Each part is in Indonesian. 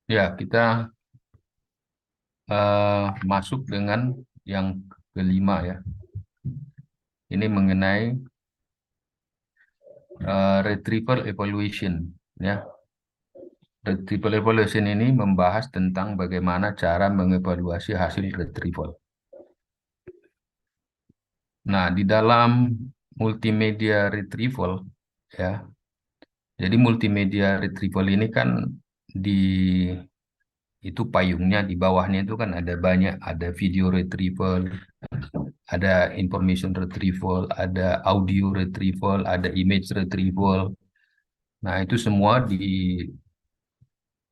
Ya, kita masuk dengan yang kelima ya. Ini mengenai retrieval evaluation ya. Retrieval evaluation ini membahas tentang bagaimana cara mengevaluasi hasil retrieval. Nah, di dalam multimedia retrieval ya. Jadi multimedia retrieval ini kan di itu payungnya di bawahnya itu kan ada banyak, ada video retrieval, ada information retrieval, ada audio retrieval, ada image retrieval. Nah, itu semua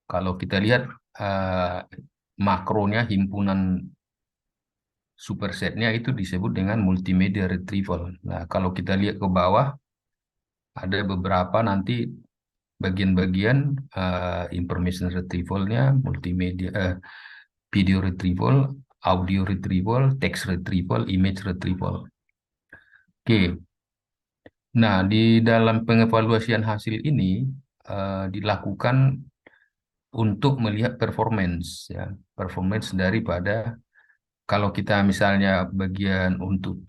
kalau kita lihat eh, makronya, himpunan supersetnya itu disebut dengan multimedia retrieval. Nah, kalau kita lihat ke bawah, ada beberapa nanti bagian-bagian information retrievalnya, multimedia, video retrieval, audio retrieval, text retrieval, image retrieval. Oke. Nah, di dalam pengevaluasian hasil ini dilakukan untuk melihat performance ya, performance daripada kalau kita misalnya bagian untuk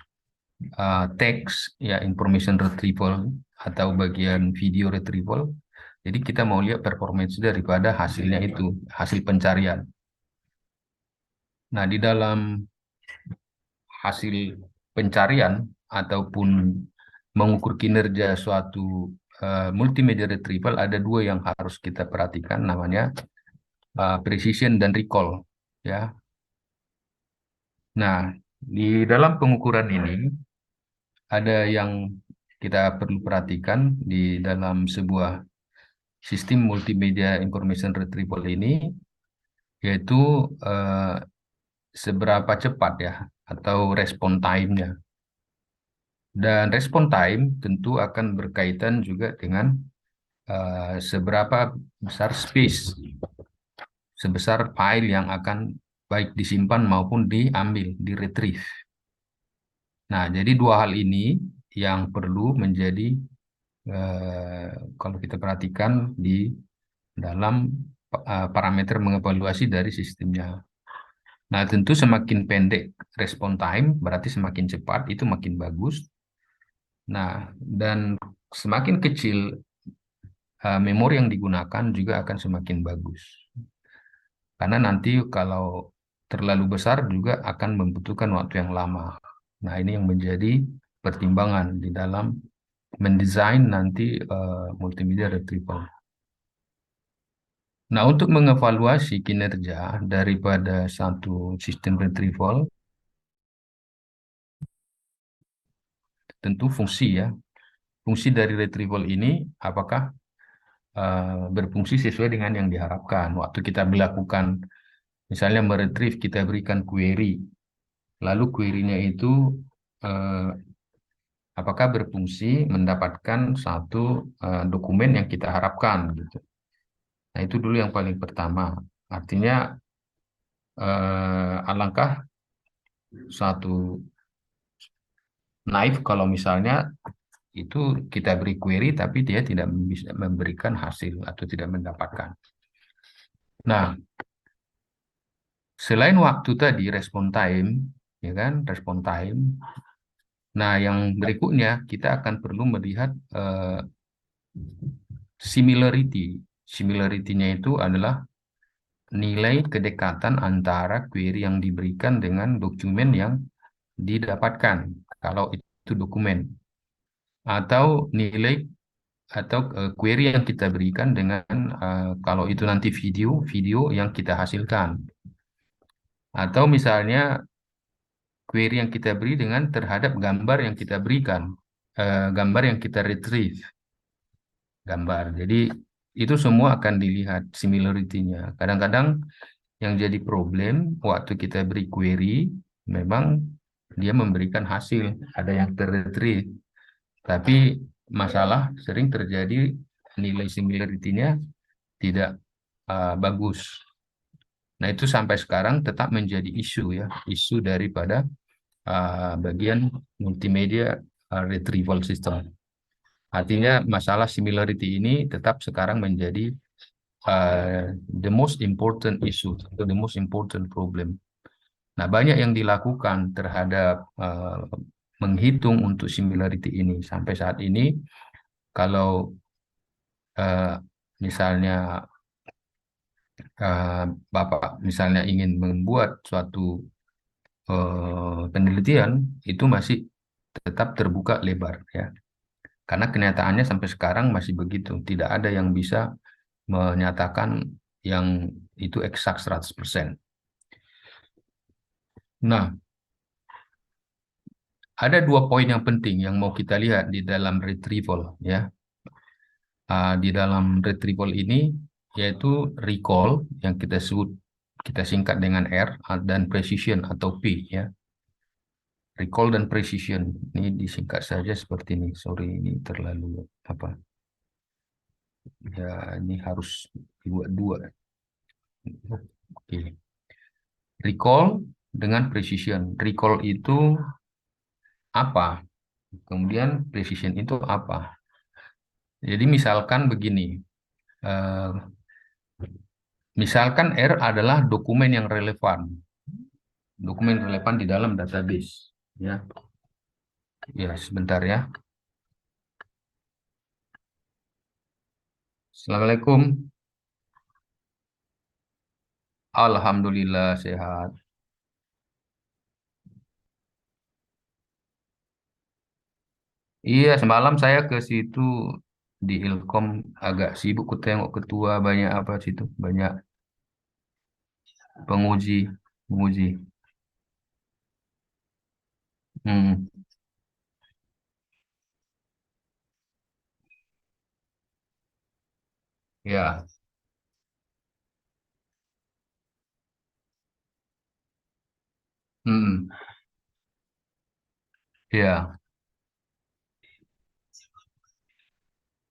teks ya information retrieval atau bagian video retrieval, jadi kita mau lihat performance daripada hasilnya itu, hasil pencarian. Nah, di dalam hasil pencarian ataupun mengukur kinerja suatu multimedia retrieval ada dua yang harus kita perhatikan, namanya precision dan recall ya. Nah, di dalam pengukuran ini ada yang kita perlu perhatikan di dalam sebuah sistem multimedia information retrieval ini, yaitu eh, seberapa cepat ya atau respon time-nya. Dan respon time tentu akan berkaitan juga dengan seberapa besar space, sebesar file yang akan baik disimpan maupun diambil, di-retrieve. Nah, jadi dua hal ini yang perlu menjadi eh, kalau kita perhatikan di dalam parameter mengevaluasi dari sistemnya. Nah, tentu semakin pendek respon time, berarti semakin cepat, itu makin bagus. Nah, dan semakin kecil memori yang digunakan juga akan semakin bagus. Karena nanti kalau terlalu besar juga akan membutuhkan waktu yang lama. Nah, ini yang menjadi pertimbangan di dalam mendesain nanti multimedia retrieval. Nah, untuk mengevaluasi kinerja daripada satu sistem retrieval, tentu fungsi ya. Fungsi dari retrieval ini apakah berfungsi sesuai dengan yang diharapkan. Waktu kita melakukan, misalnya meretrieve, kita berikan query, lalu query-nya itu eh, apakah berfungsi mendapatkan satu dokumen yang kita harapkan gitu. Nah, itu dulu yang paling pertama. Artinya alangkah satu naif kalau misalnya itu kita beri query tapi dia tidak bisa memberikan hasil atau tidak mendapatkan. Nah, selain waktu tadi respon time, ya kan, respon time. Nah, yang berikutnya kita akan perlu melihat similarity. Similarity-nya itu adalah nilai kedekatan antara query yang diberikan dengan dokumen yang didapatkan, kalau itu dokumen, atau nilai atau query yang kita berikan dengan kalau itu nanti video yang kita hasilkan, atau misalnya query yang kita beri dengan terhadap gambar yang kita berikan, gambar yang kita retrieve, gambar. Jadi itu semua akan dilihat similarity-nya. Kadang-kadang yang jadi problem waktu kita beri query, memang dia memberikan hasil, ada yang terretrieve. Tapi masalah sering terjadi nilai similarity-nya tidak bagus. Nah, itu sampai sekarang tetap menjadi isu ya, isu daripada bagian multimedia retrieval system. Artinya masalah similarity ini tetap sekarang menjadi the most important issue atau the most important problem. Nah, banyak yang dilakukan terhadap menghitung untuk similarity ini. Sampai saat ini, kalau misalnya Bapak misalnya ingin membuat suatu penelitian, itu masih tetap terbuka lebar ya. Karena kenyataannya sampai sekarang masih begitu. Tidak ada yang bisa menyatakan yang itu eksak 100%. Nah, ada dua poin yang penting yang mau kita lihat di dalam retrieval ya. Di dalam retrieval ini yaitu recall yang kita singkat dengan R dan precision atau P ya. Recall dan precision ini disingkat saja seperti ini. Sorry, ini terlalu apa? Ya, ini harus dibuat dua. Oke. Recall dengan precision. Recall itu apa? Kemudian precision itu apa? Jadi misalkan begini, eh, misalkan R adalah dokumen relevan di dalam database. Ya, ya sebentar ya. Assalamualaikum. Alhamdulillah sehat. Iya, semalam saya ke situ di Ilkom agak sibuk ku tengok ketua banyak apa situ, banyak penguji, penguji. Hmm, ya, hmm, ya,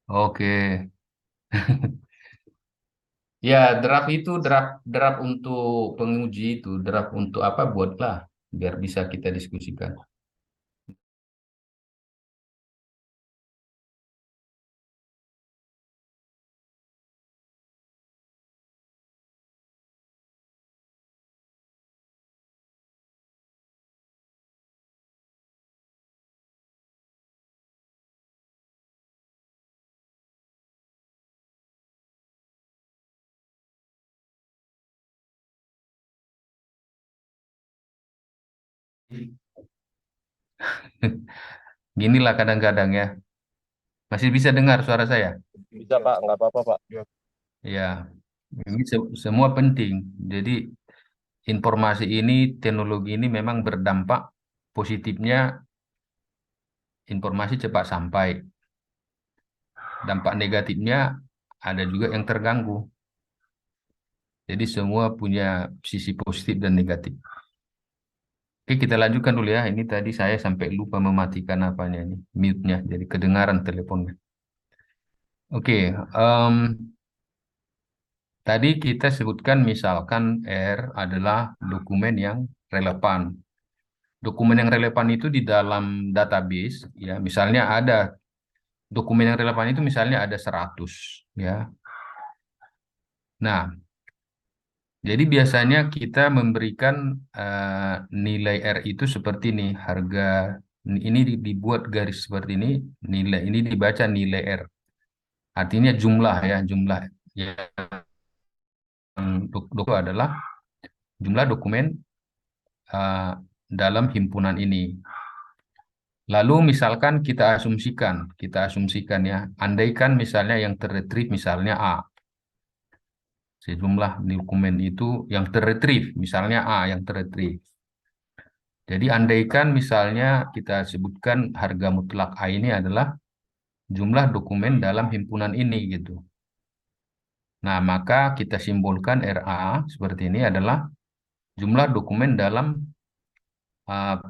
oke. Ya, draft itu draft draft untuk penguji itu draft untuk apa buatlah biar bisa kita diskusikan. Ginilah kadang-kadang ya. Masih bisa dengar suara saya? Bisa Pak, nggak apa-apa Pak. Ya, ini semua penting. Jadi informasi ini, teknologi ini memang berdampak positifnya informasi cepat sampai. Dampak negatifnya ada juga yang terganggu. Jadi semua punya sisi positif dan negatif. Oke, kita lanjutkan dulu ya. Ini tadi saya sampai lupa mematikan apanya ini, mute-nya. Jadi kedengaran teleponnya. Oke, tadi kita sebutkan misalkan R adalah dokumen yang relevan. Dokumen yang relevan itu di dalam database, ya, misalnya ada dokumen yang relevan itu misalnya ada 100, ya. Nah, jadi biasanya kita memberikan nilai R itu seperti ini, harga ini dibuat garis seperti ini, nilai ini dibaca nilai R. Artinya jumlah ya, jumlah yang adalah jumlah dokumen eh, dalam himpunan ini. Lalu misalkan kita asumsikan ya, andaikan misalnya yang terretrieve misalnya A, sejumlah dokumen itu yang terretrieve, misalnya A yang terretrieve. Jadi andaikan misalnya kita sebutkan harga mutlak A ini adalah jumlah dokumen dalam himpunan ini gitu. Nah, maka kita simbolkan RA seperti ini adalah jumlah dokumen dalam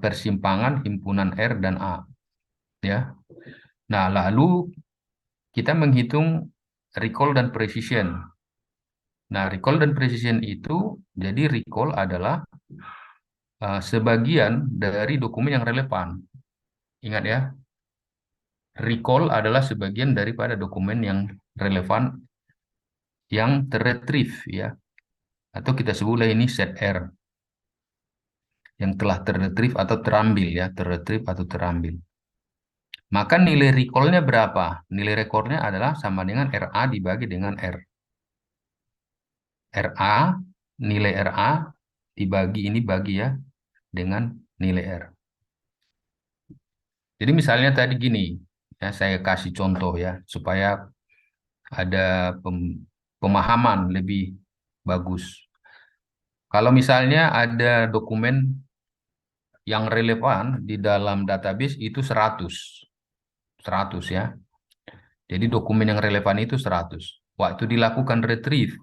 persimpangan himpunan R dan A, ya. Nah, lalu kita menghitung recall dan precision. Nah, recall dan precision itu, jadi recall adalah sebagian dari dokumen yang relevan. Ingat ya, recall adalah sebagian daripada dokumen yang relevan yang terretrieve ya, atau kita sebutlah ini set R yang telah terretrieve atau terambil ya, terretrieve atau terambil. Maka nilai recall-nya berapa? Nilai recall-nya adalah sama dengan RA dibagi dengan R. RA, nilai RA dibagi ini bagi ya dengan nilai R. Jadi misalnya tadi gini, ya saya kasih contoh ya supaya ada pemahaman lebih bagus. Kalau misalnya ada dokumen yang relevan di dalam database itu 100. 100 ya. Jadi dokumen yang relevan itu 100. Waktu dilakukan retrieve,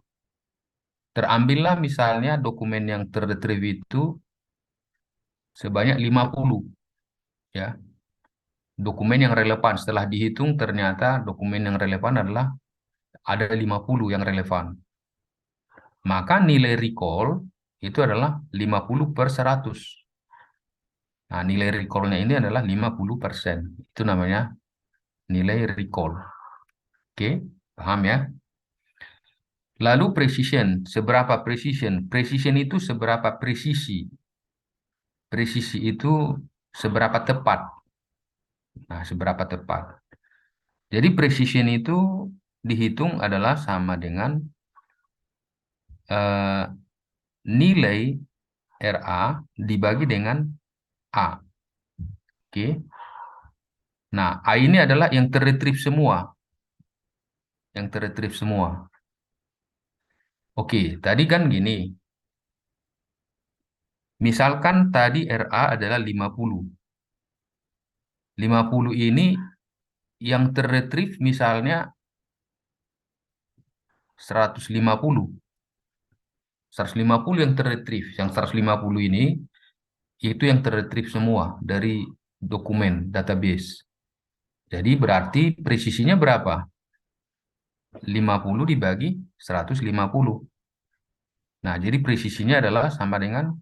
terambillah misalnya dokumen yang terretrieve itu sebanyak 50 ya. Dokumen yang relevan setelah dihitung ternyata dokumen yang relevan adalah ada 50 yang relevan. Maka nilai recall itu adalah 50 per 100. Nah, nilai recall-nya ini adalah 50%. Itu namanya nilai recall. Oke, paham ya? Lalu precision, seberapa precision? Precision itu seberapa presisi. Presisi itu seberapa tepat. Nah, seberapa tepat. Jadi precision itu dihitung adalah sama dengan eh, nilai RA dibagi dengan A. Oke. Nah, A ini adalah yang terretrieve semua. Yang terretrieve semua. Oke, tadi kan gini. Misalkan tadi RA adalah 50. 50 ini yang terretrieve misalnya 150. 150 yang terretrieve. Yang 150 ini itu yang terretrieve semua dari dokumen database. Jadi berarti presisinya berapa? 50 dibagi 150. Nah, jadi presisinya adalah sama dengan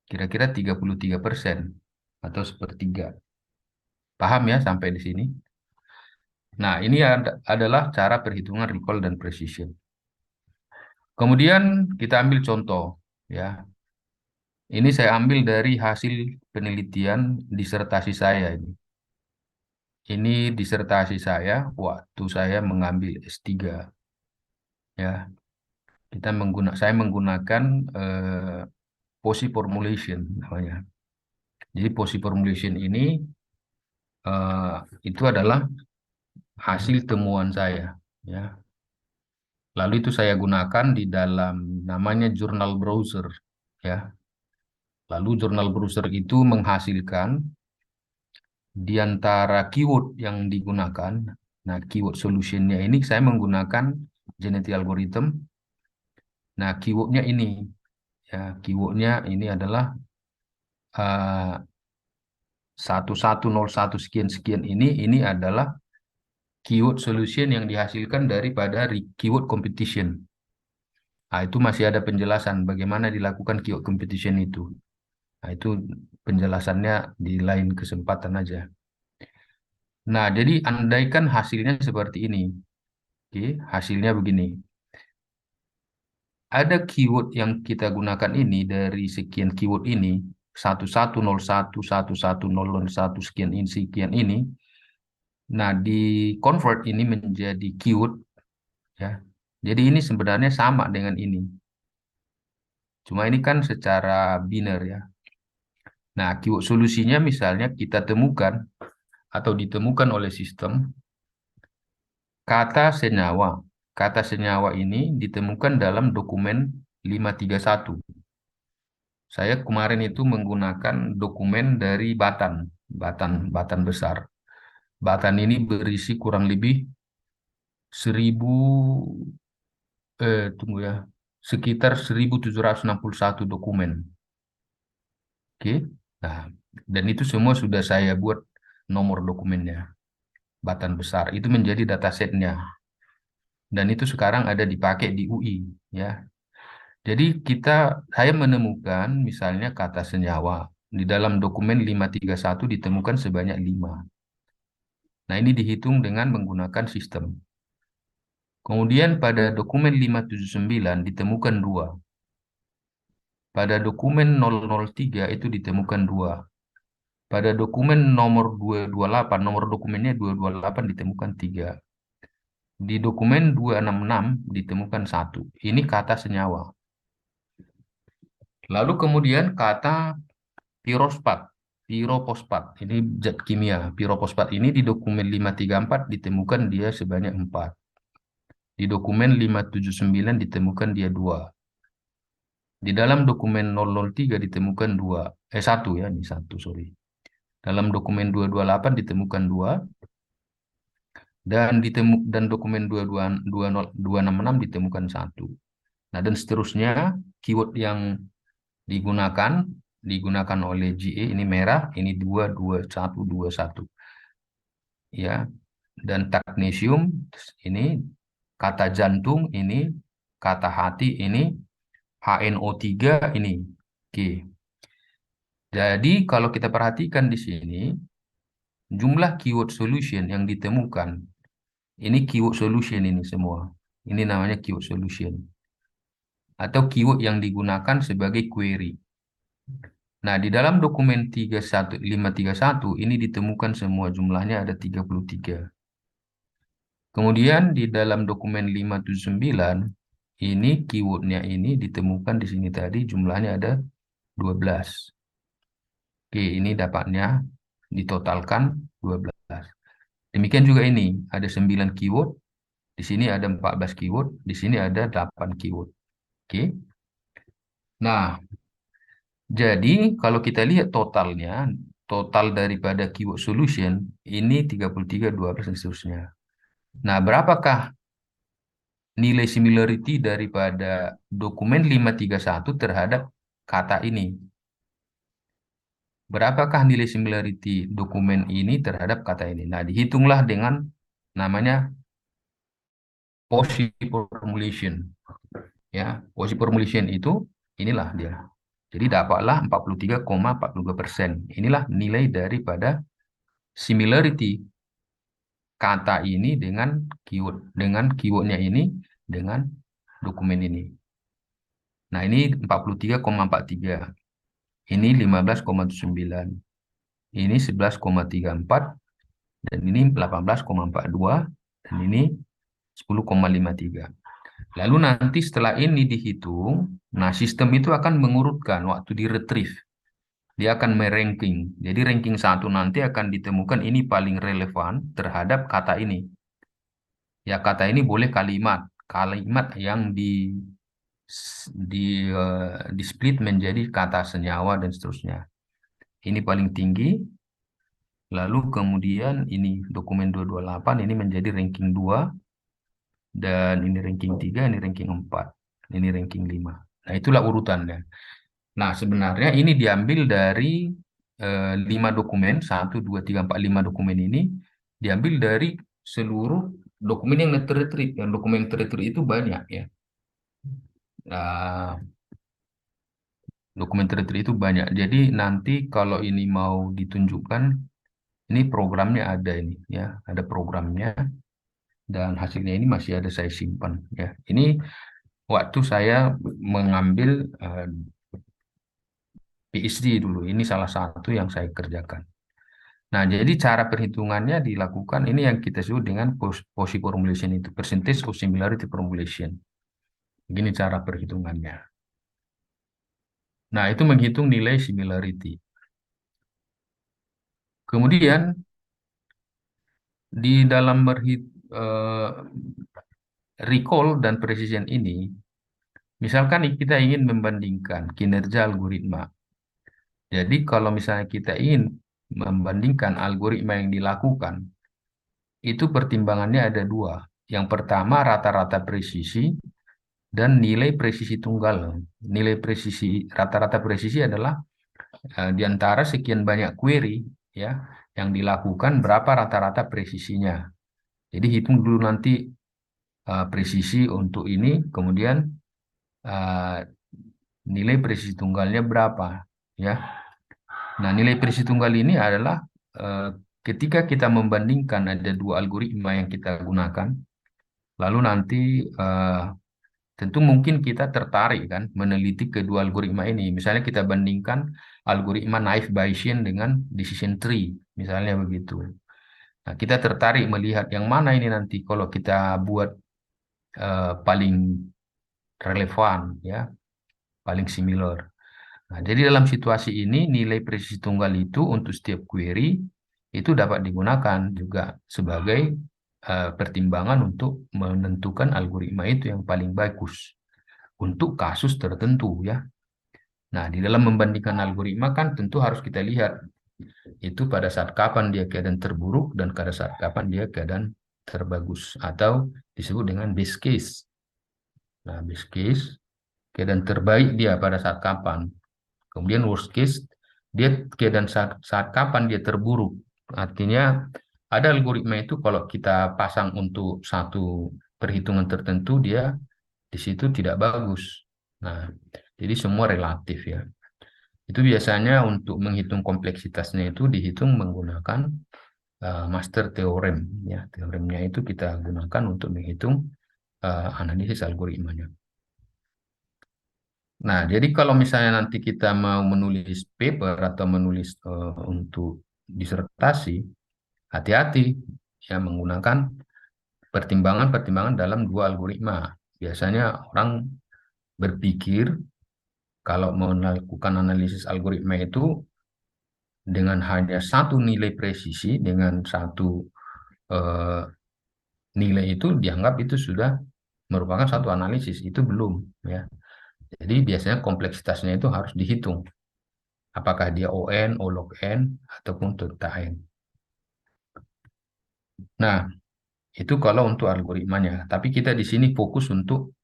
kira-kira 33% atau sepertiga. Paham ya sampai di sini? Nah, ini adalah cara perhitungan recall dan precision. Kemudian kita ambil contoh ya. Ini saya ambil dari hasil penelitian disertasi saya ini. Ini disertasi saya waktu saya mengambil S3 ya. Saya menggunakan POSI formulation namanya. Jadi POSI formulation ini eh, itu adalah hasil temuan saya ya. Lalu itu saya gunakan di dalam namanya journal browser ya. Lalu journal browser itu menghasilkan di antara keyword yang digunakan. Nah, keyword solutionnya ini saya menggunakan genetic algorithm. Nah, keywordnya ini ya, keywordnya ini adalah 1101 sekian sekian ini adalah keyword solution yang dihasilkan daripada keyword competition. Nah, itu masih ada penjelasan bagaimana dilakukan keyword competition itu. Nah, itu penjelasannya di lain kesempatan aja. Nah, jadi andaikan hasilnya seperti ini. Oke, hasilnya begini. Ada keyword yang kita gunakan ini dari sekian keyword ini, 1101, 1101 sekian ini. Nah, di convert ini menjadi keyword ya. Jadi ini sebenarnya sama dengan ini. Cuma ini kan secara biner ya. Nah, keyword solusinya misalnya kita temukan atau ditemukan oleh sistem kata senyawa. Kata senyawa ini ditemukan dalam dokumen 531. Saya kemarin itu menggunakan dokumen dari Batan besar. Batan ini berisi kurang lebih 1000 tunggu ya, sekitar 1761 dokumen. Oke. Nah, dan itu semua sudah saya buat nomor dokumennya. Batan besar itu menjadi datasetnya. Dan itu sekarang ada dipakai di UI ya. Jadi saya menemukan misalnya kata senyawa di dalam dokumen 531 ditemukan sebanyak 5. Nah, ini dihitung dengan menggunakan sistem. Kemudian pada dokumen 579 ditemukan 2. Pada dokumen 003 itu ditemukan 2. Pada dokumen nomor 228, nomor dokumennya 228 ditemukan 3. Di dokumen 266 ditemukan 1. Ini kata senyawa. Lalu kemudian kata pirospat, piropospat. Ini zat kimia. Piropospat ini di dokumen 534 ditemukan dia sebanyak 4. Di dokumen 579 ditemukan dia 2. Di dalam dokumen 003 ditemukan 2. 1 ya, ini 1, sorry. Dalam dokumen 228 ditemukan 2. Dan dokumen 266 ditemukan 1. Nah, dan seterusnya keyword yang digunakan oleh GE ini merah, ini 22121. Ya. Dan magnesium ini, kata jantung ini, kata hati ini, HNO3 ini. Oke. Jadi kalau kita perhatikan di sini, jumlah keyword solution yang ditemukan, ini keyword solution ini semua. Ini namanya keyword solution. Atau keyword yang digunakan sebagai query. Nah, di dalam dokumen 531 ini ditemukan semua jumlahnya ada 33. Kemudian di dalam dokumen 579 ini keywordnya ini ditemukan di sini tadi jumlahnya ada 12. Oke, ini dapatnya ditotalkan 12. Demikian juga ini ada 9 keyword, di sini ada 14 keyword, di sini ada 8 keyword. Oke. Nah, jadi kalau kita lihat totalnya, total daripada keyword solution ini 33, 12 dan seterusnya. Nah, berapakah nilai similarity daripada dokumen 531 terhadap kata ini? Berapakah nilai similarity dokumen ini terhadap kata ini? Nah, dihitunglah dengan namanya Cauchy formulation. Ya, Cauchy formulation itu inilah dia. Jadi dapatlah 43,42%. Inilah nilai daripada similarity kata ini dengan keywordnya ini dengan dokumen ini. Nah, ini 43,43. Ini 15,9. Ini 11,34 dan ini 18,42 dan ini 10,53. Lalu nanti setelah ini dihitung, nah sistem itu akan mengurutkan waktu di retrieve. Dia akan meranking. Jadi ranking 1 nanti akan ditemukan ini paling relevan terhadap kata ini. Ya, kata ini boleh kalimat yang di split menjadi kata senyawa dan seterusnya. Ini paling tinggi. Lalu kemudian ini dokumen 228 ini menjadi ranking 2 dan ini ranking 3, ini ranking 4, ini ranking 5. Nah, itulah urutannya. Nah, sebenarnya ini diambil dari 5 dokumen, 1, 2, 3, 4, 5 dokumen ini diambil dari seluruh dokumen yang terretrieve. Yang dokumen yang terretrieve itu banyak ya. Nah, dokumen terretrieve itu banyak. Jadi nanti kalau ini mau ditunjukkan, ini programnya ada ini ya, ada programnya dan hasilnya ini masih ada saya simpan ya. Ini waktu saya mengambil PhD dulu. Ini salah satu yang saya kerjakan. Nah, jadi cara perhitungannya dilakukan ini yang kita sebut dengan Cauchy formulation itu, percentage of similarity formulation. Begini cara perhitungannya. Nah, itu menghitung nilai similarity. Kemudian di dalam recall dan precision ini, misalkan kita ingin membandingkan kinerja algoritma. Jadi kalau misalnya kita ingin membandingkan algoritma yang dilakukan, itu pertimbangannya ada 2. Yang pertama rata-rata presisi dan nilai presisi tunggal. Nilai presisi, rata-rata presisi adalah di antara sekian banyak query ya yang dilakukan berapa rata-rata presisinya. Jadi hitung dulu nanti presisi untuk ini, kemudian nilai presisi tunggalnya berapa ya. Nah, nilai presisi tunggal ini adalah ketika kita membandingkan ada 2 algoritma yang kita gunakan, Lalu nanti tentu mungkin kita tertarik kan meneliti kedua algoritma ini. Misalnya kita bandingkan algoritma naive Bayesian dengan decision tree, misalnya begitu. Nah, kita tertarik melihat yang mana ini nanti kalau kita buat paling relevan, ya, paling similar. Nah, jadi dalam situasi ini nilai presisi tunggal itu untuk setiap query itu dapat digunakan juga sebagai pertimbangan untuk menentukan algoritma itu yang paling bagus untuk kasus tertentu, ya. Nah, di dalam membandingkan algoritma kan tentu harus kita lihat itu pada saat kapan dia keadaan terburuk dan pada saat kapan dia keadaan terbagus atau disebut dengan base case. Nah, base case keadaan terbaik dia pada saat kapan. Kemudian worst case dia keadaan saat kapan dia terburuk. Artinya ada algoritma itu kalau kita pasang untuk satu perhitungan tertentu dia di situ tidak bagus. Nah, jadi semua relatif, ya. Itu biasanya untuk menghitung kompleksitasnya itu dihitung menggunakan master theorem, ya. Teoremnya itu kita gunakan untuk menghitung analisis algoritmanya. Nah, jadi kalau misalnya nanti kita mau menulis paper atau menulis untuk disertasi, hati-hati ya menggunakan pertimbangan-pertimbangan dalam dua algoritma. Biasanya orang berpikir kalau mau melakukan analisis algoritma itu dengan hanya satu nilai presisi, dengan satu eh, nilai itu dianggap itu sudah merupakan satu analisis. Itu belum, ya. Jadi biasanya kompleksitasnya itu harus dihitung. Apakah dia ON, O log N, ataupun theta N. Nah, itu kalau untuk algoritmanya. Tapi kita di sini fokus untuk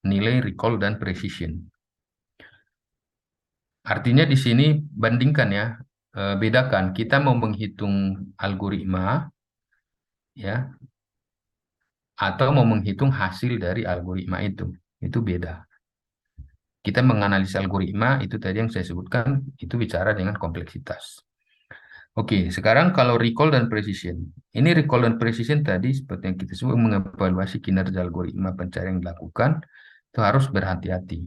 nilai recall dan precision. Artinya di sini bandingkan, ya, bedakan. Kita mau menghitung algoritma, ya, atau mau menghitung hasil dari algoritma itu. Itu beda. Kita menganalisis algoritma, itu tadi yang saya sebutkan, itu bicara dengan kompleksitas. Oke, sekarang kalau recall dan precision. Ini recall dan precision tadi seperti yang kita sebut mengevaluasi kinerja algoritma pencarian yang dilakukan, itu harus berhati-hati,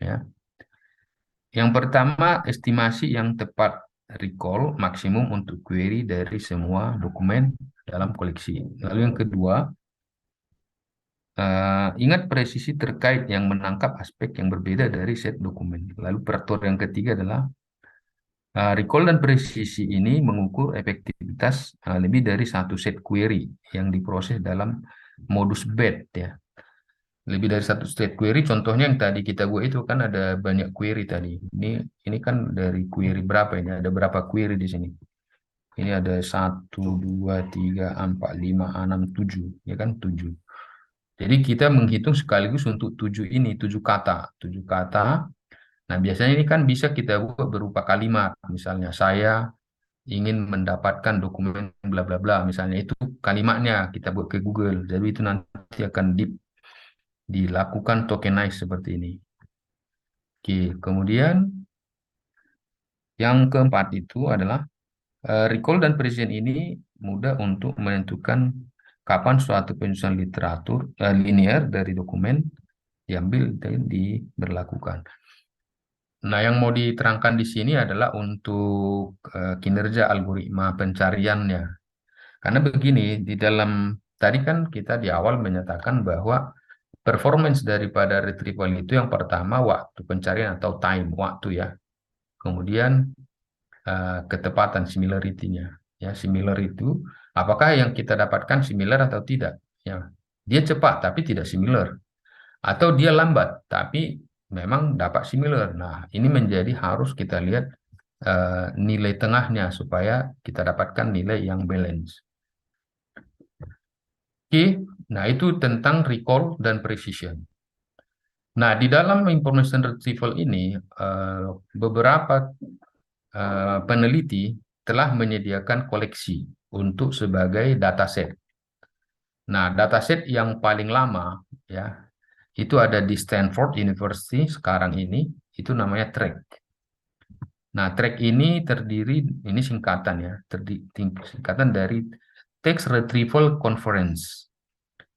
ya. Yang pertama, estimasi yang tepat recall maksimum untuk query dari semua dokumen dalam koleksi. Lalu yang kedua, ingat presisi terkait yang menangkap aspek yang berbeda dari set dokumen. Lalu faktor yang ketiga adalah recall dan presisi ini mengukur efektivitas lebih dari satu set query yang diproses dalam modus batch, ya. Lebih dari satu set query, contohnya yang tadi kita buat itu kan ada banyak query tadi. Ini kan dari query berapa ini? Ada berapa query di sini? Ini ada 1, 2, 3, 4, 5, 6, 7, ya kan 7. Jadi kita menghitung sekaligus untuk 7 ini, 7 kata. 7 kata. Nah, biasanya ini kan bisa kita buat berupa kalimat. Misalnya, saya ingin mendapatkan dokumen bla bla bla. Misalnya itu kalimatnya kita buat ke Google. Jadi itu nanti akan dilakukan tokenize seperti ini. Oke, kemudian yang keempat itu adalah recall dan precision ini mudah untuk menentukan kapan suatu penyusunan literatur linear dari dokumen diambil dan diberlakukan. Nah, yang mau diterangkan di sini adalah untuk kinerja algoritma pencariannya. Karena begini, di dalam tadi kan kita di awal menyatakan bahwa performance daripada retrieval itu yang pertama waktu pencarian atau time, waktu, ya. Kemudian ketepatan, similarity-nya. Ya, similar itu apakah yang kita dapatkan similar atau tidak? Ya, dia cepat tapi tidak similar, atau dia lambat tapi memang dapat similar. Nah, ini menjadi harus kita lihat nilai tengahnya supaya kita dapatkan nilai yang balance. Oke, nah itu tentang recall dan precision. Nah, di dalam information retrieval ini beberapa peneliti telah menyediakan koleksi untuk sebagai dataset. Nah, dataset yang paling lama, ya, itu ada di Stanford University sekarang itu namanya TREC. Nah, TREC ini terdiri, ini singkatan, ya, singkatan dari Text Retrieval Conference.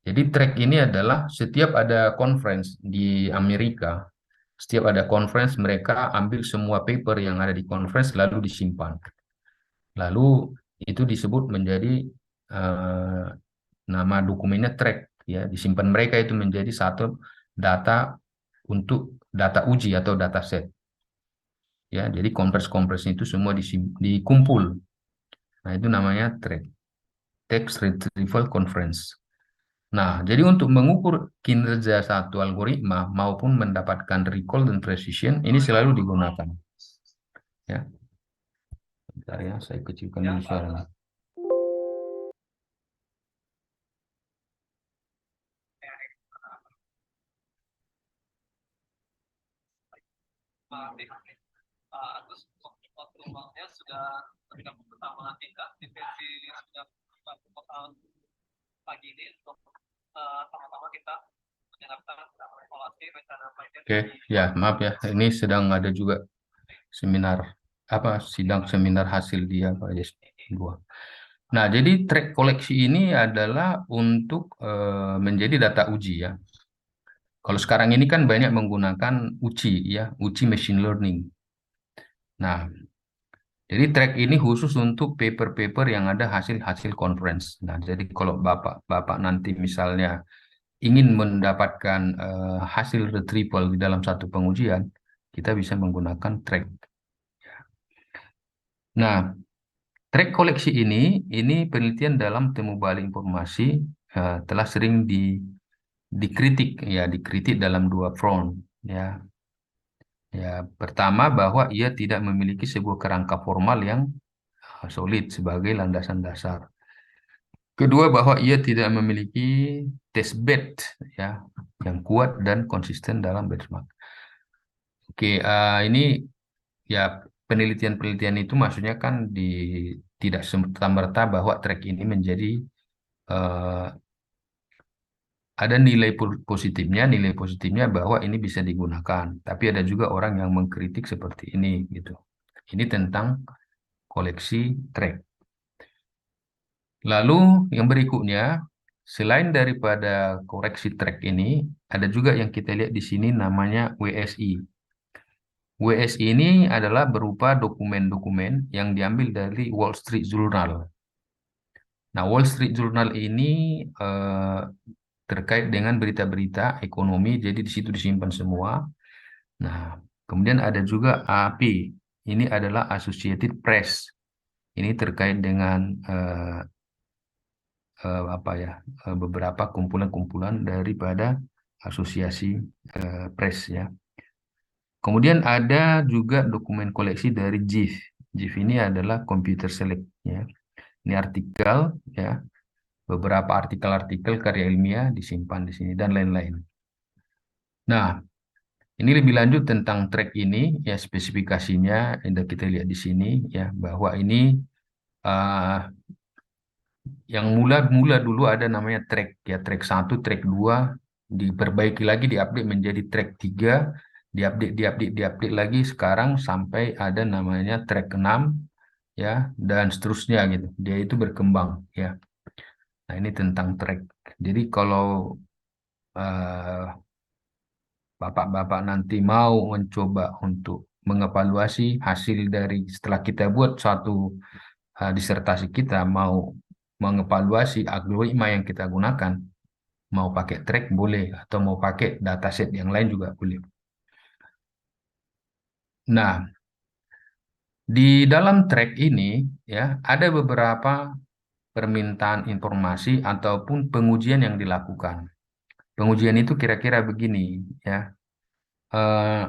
Jadi track ini adalah setiap ada conference di Amerika, setiap ada conference mereka ambil semua paper yang ada di conference lalu disimpan. Lalu itu disebut menjadi eh, nama dokumennya track, ya, disimpan mereka itu menjadi satu data untuk data uji atau data set, ya. Jadi conference-conference itu semua dikumpul. Nah, itu namanya track, text retrieval conference. Nah, jadi untuk mengukur kinerja satu algoritma maupun mendapatkan recall dan precision ini selalu digunakan, ya. Bentar ya, saya kecilkan dulu suaranya. Oke, ya maaf ya, ini sedang ada juga seminar sidang seminar hasil dia Pak Yes 2. Nah, jadi track koleksi ini adalah untuk menjadi data uji, ya. Kalau sekarang ini kan banyak menggunakan uji, ya, uji machine learning. Nah, jadi track ini khusus untuk paper-paper yang ada hasil-hasil conference. Nah, jadi kalau Bapak nanti misalnya ingin mendapatkan hasil retrieval di dalam satu pengujian, kita bisa menggunakan track. Nah, track koleksi ini penelitian dalam temu balik informasi telah sering dikritik, ya, dikritik dalam dua front, ya. Ya, pertama bahwa ia tidak memiliki sebuah kerangka formal yang solid sebagai landasan dasar. Kedua, bahwa ia tidak memiliki testbed, ya, yang kuat dan konsisten dalam benchmark. Oke, ini, ya, penelitian-penelitian itu maksudnya kan tidak serta-merta bahwa track ini menjadi eh, ada nilai positifnya bahwa ini bisa digunakan. Tapi ada juga orang yang mengkritik seperti ini, gitu. Ini tentang koleksi track. Lalu yang berikutnya, selain daripada koreksi track ini, ada juga yang kita lihat di sini namanya WSI. WSI ini adalah berupa dokumen-dokumen yang diambil dari Wall Street Journal. Nah, Wall Street Journal ini eh, terkait dengan berita-berita ekonomi, jadi di situ disimpan semua. Nah, kemudian ada juga AP, ini adalah Associated Press. Ini terkait dengan apa ya, beberapa kumpulan-kumpulan daripada asosiasi press, ya. Kemudian ada juga dokumen koleksi dari JIF. JIF ini adalah Computer Select, ya. Ini artikel, ya, beberapa artikel-artikel karya ilmiah disimpan di sini dan lain-lain. Nah, ini lebih lanjut tentang track ini, ya, spesifikasinya yang kita lihat di sini, ya, bahwa ini uh, yang mula-mula dulu ada namanya track, ya, track 1, track 2, diperbaiki lagi, diupdate menjadi track 3, diupdate lagi sekarang sampai ada namanya track 6, ya, dan seterusnya gitu. Dia itu berkembang, ya. Nah, ini tentang track. Jadi kalau eh, Bapak-bapak nanti mau mencoba untuk mengevaluasi hasil dari setelah kita buat suatu disertasi, kita mau mengevaluasi algoritma yang kita gunakan, mau pakai track boleh atau mau pakai dataset yang lain juga boleh. Nah, di dalam track ini, ya, ada beberapa permintaan informasi ataupun pengujian yang dilakukan. Pengujian itu kira-kira begini, ya. Eh,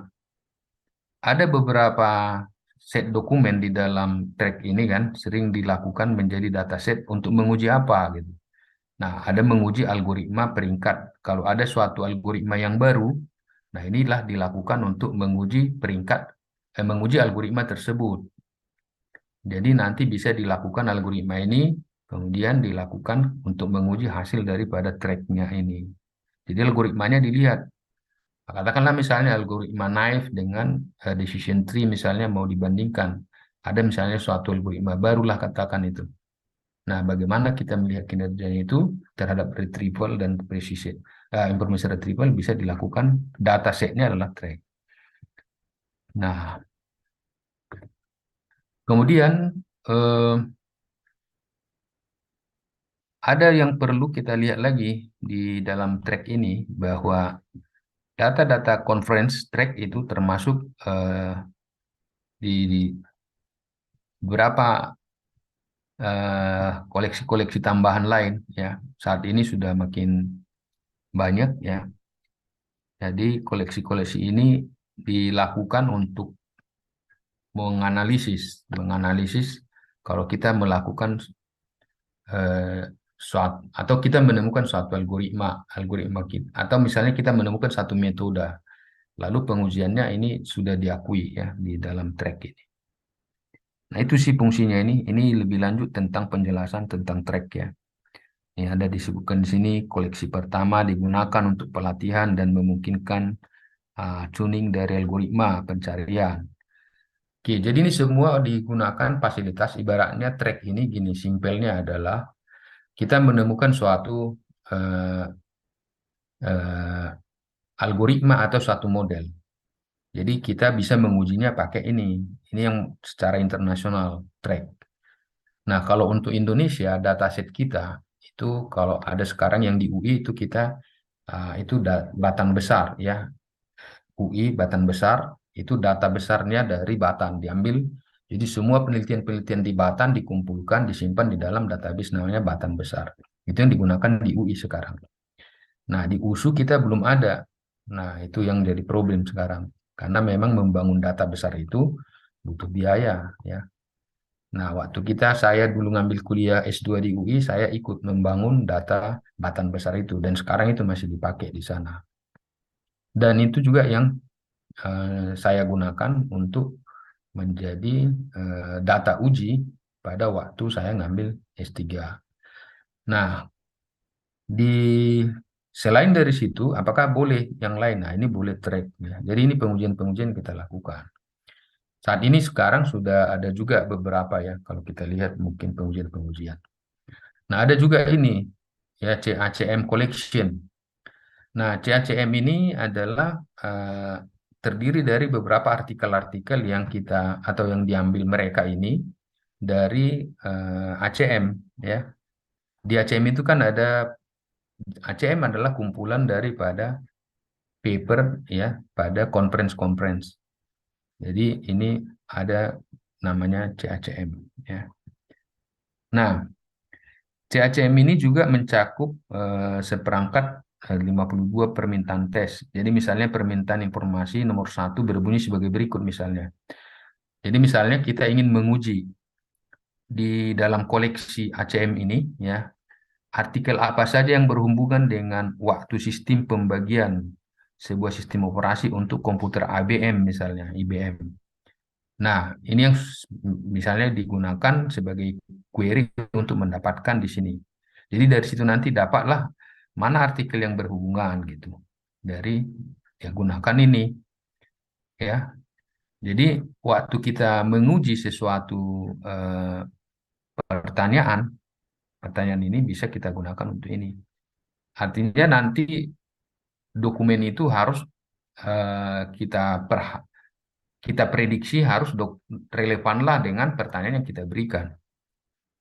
ada beberapa set dokumen di dalam track ini kan sering dilakukan menjadi dataset untuk menguji apa gitu. Nah, ada menguji algoritma peringkat. Kalau ada suatu algoritma yang baru, nah inilah dilakukan untuk menguji peringkat, menguji algoritma tersebut. Jadi nanti bisa dilakukan algoritma ini, kemudian dilakukan untuk menguji hasil daripada tracknya ini. Jadi algoritmanya dilihat. Katakanlah misalnya algoritma naive dengan decision tree misalnya mau dibandingkan. Ada misalnya suatu algoritma barulah katakan itu. Nah, bagaimana kita melihat kinerjanya itu terhadap retrieval dan precision. Information retrieval bisa dilakukan, datasetnya adalah track. Nah, kemudian eh, ada yang perlu kita lihat lagi di dalam track ini, bahwa data-data conference track itu termasuk di beberapa koleksi-koleksi tambahan lain ya. Saat ini sudah makin banyak ya. Jadi koleksi-koleksi ini dilakukan untuk menganalisis kalau kita melakukan eh, atau kita menemukan suatu algoritma kita, atau misalnya kita menemukan satu metode, lalu pengujiannya ini sudah diakui ya di dalam track ini. Nah, itu sih fungsinya ini. Ini lebih lanjut tentang penjelasan tentang track ya. Ini ada disebutkan di sini, koleksi pertama digunakan untuk pelatihan dan memungkinkan tuning dari algoritma pencarian. Oke, jadi ini semua digunakan fasilitas, ibaratnya track ini gini, simpelnya adalah kita menemukan suatu eh, eh, algoritma atau suatu model. Jadi kita bisa mengujinya pakai ini. Ini yang secara internasional track. Nah, kalau untuk Indonesia, dataset kita itu kalau ada sekarang yang di UI itu kita itu Batan Besar ya. UI Batan Besar itu data besarnya dari Batan diambil. Jadi semua penelitian-penelitian di Batan dikumpulkan, disimpan di dalam database namanya Batan Besar. Itu yang digunakan di UI sekarang. Nah, di USU kita belum ada. Nah, itu yang jadi problem sekarang. Karena memang membangun data besar itu butuh biaya ya. Nah, saya dulu ngambil kuliah S2 di UI, saya ikut membangun data Batan Besar itu. Dan sekarang itu masih dipakai di sana. Dan itu juga yang saya gunakan untuk menjadi data uji pada waktu saya ngambil S3. Nah, di selain dari situ, apakah boleh yang lain? Nah, ini boleh track ya. Jadi ini pengujian-pengujian kita lakukan. Saat ini sekarang sudah ada juga beberapa ya, kalau kita lihat mungkin pengujian-pengujian. Nah, ada juga ini ya, CACM Collection. Nah, CACM ini adalah terdiri dari beberapa artikel-artikel yang kita atau yang diambil mereka ini dari ACM ya. Di ACM itu kan ada, ACM adalah kumpulan daripada paper ya pada conference-conference. Jadi ini ada namanya CACM ya. Nah, CACM ini juga mencakup seperangkat 52 permintaan tes. Jadi misalnya permintaan informasi nomor satu berbunyi sebagai berikut misalnya. Jadi misalnya kita ingin menguji di dalam koleksi ACM ini ya, artikel apa saja yang berhubungan dengan waktu sistem pembagian sebuah sistem operasi untuk komputer IBM misalnya, IBM. Nah, ini yang misalnya digunakan sebagai query untuk mendapatkan di sini. Jadi dari situ nanti dapatlah mana artikel yang berhubungan gitu. Dari ya gunakan ini ya. Jadi waktu kita menguji sesuatu eh, pertanyaan, pertanyaan ini bisa kita gunakan untuk ini. Artinya nanti dokumen itu harus kita kita prediksi harus relevanlah dengan pertanyaan yang kita berikan.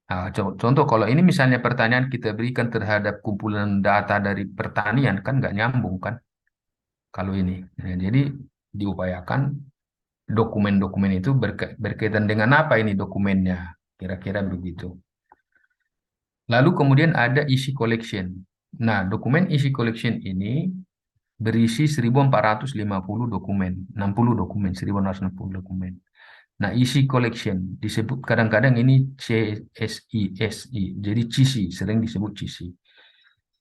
Nah, contoh kalau ini misalnya pertanyaan kita berikan terhadap kumpulan data dari pertanian kan nggak nyambung kan kalau ini. Nah, jadi diupayakan dokumen-dokumen itu berkaitan dengan apa ini dokumennya, kira-kira begitu. Lalu kemudian ada isi collection. Nah, dokumen isi collection ini berisi 1450 dokumen, 60 dokumen, 1460 dokumen. Nah, isi collection disebut kadang-kadang ini CSI, jadi CISI, sering disebut CISI.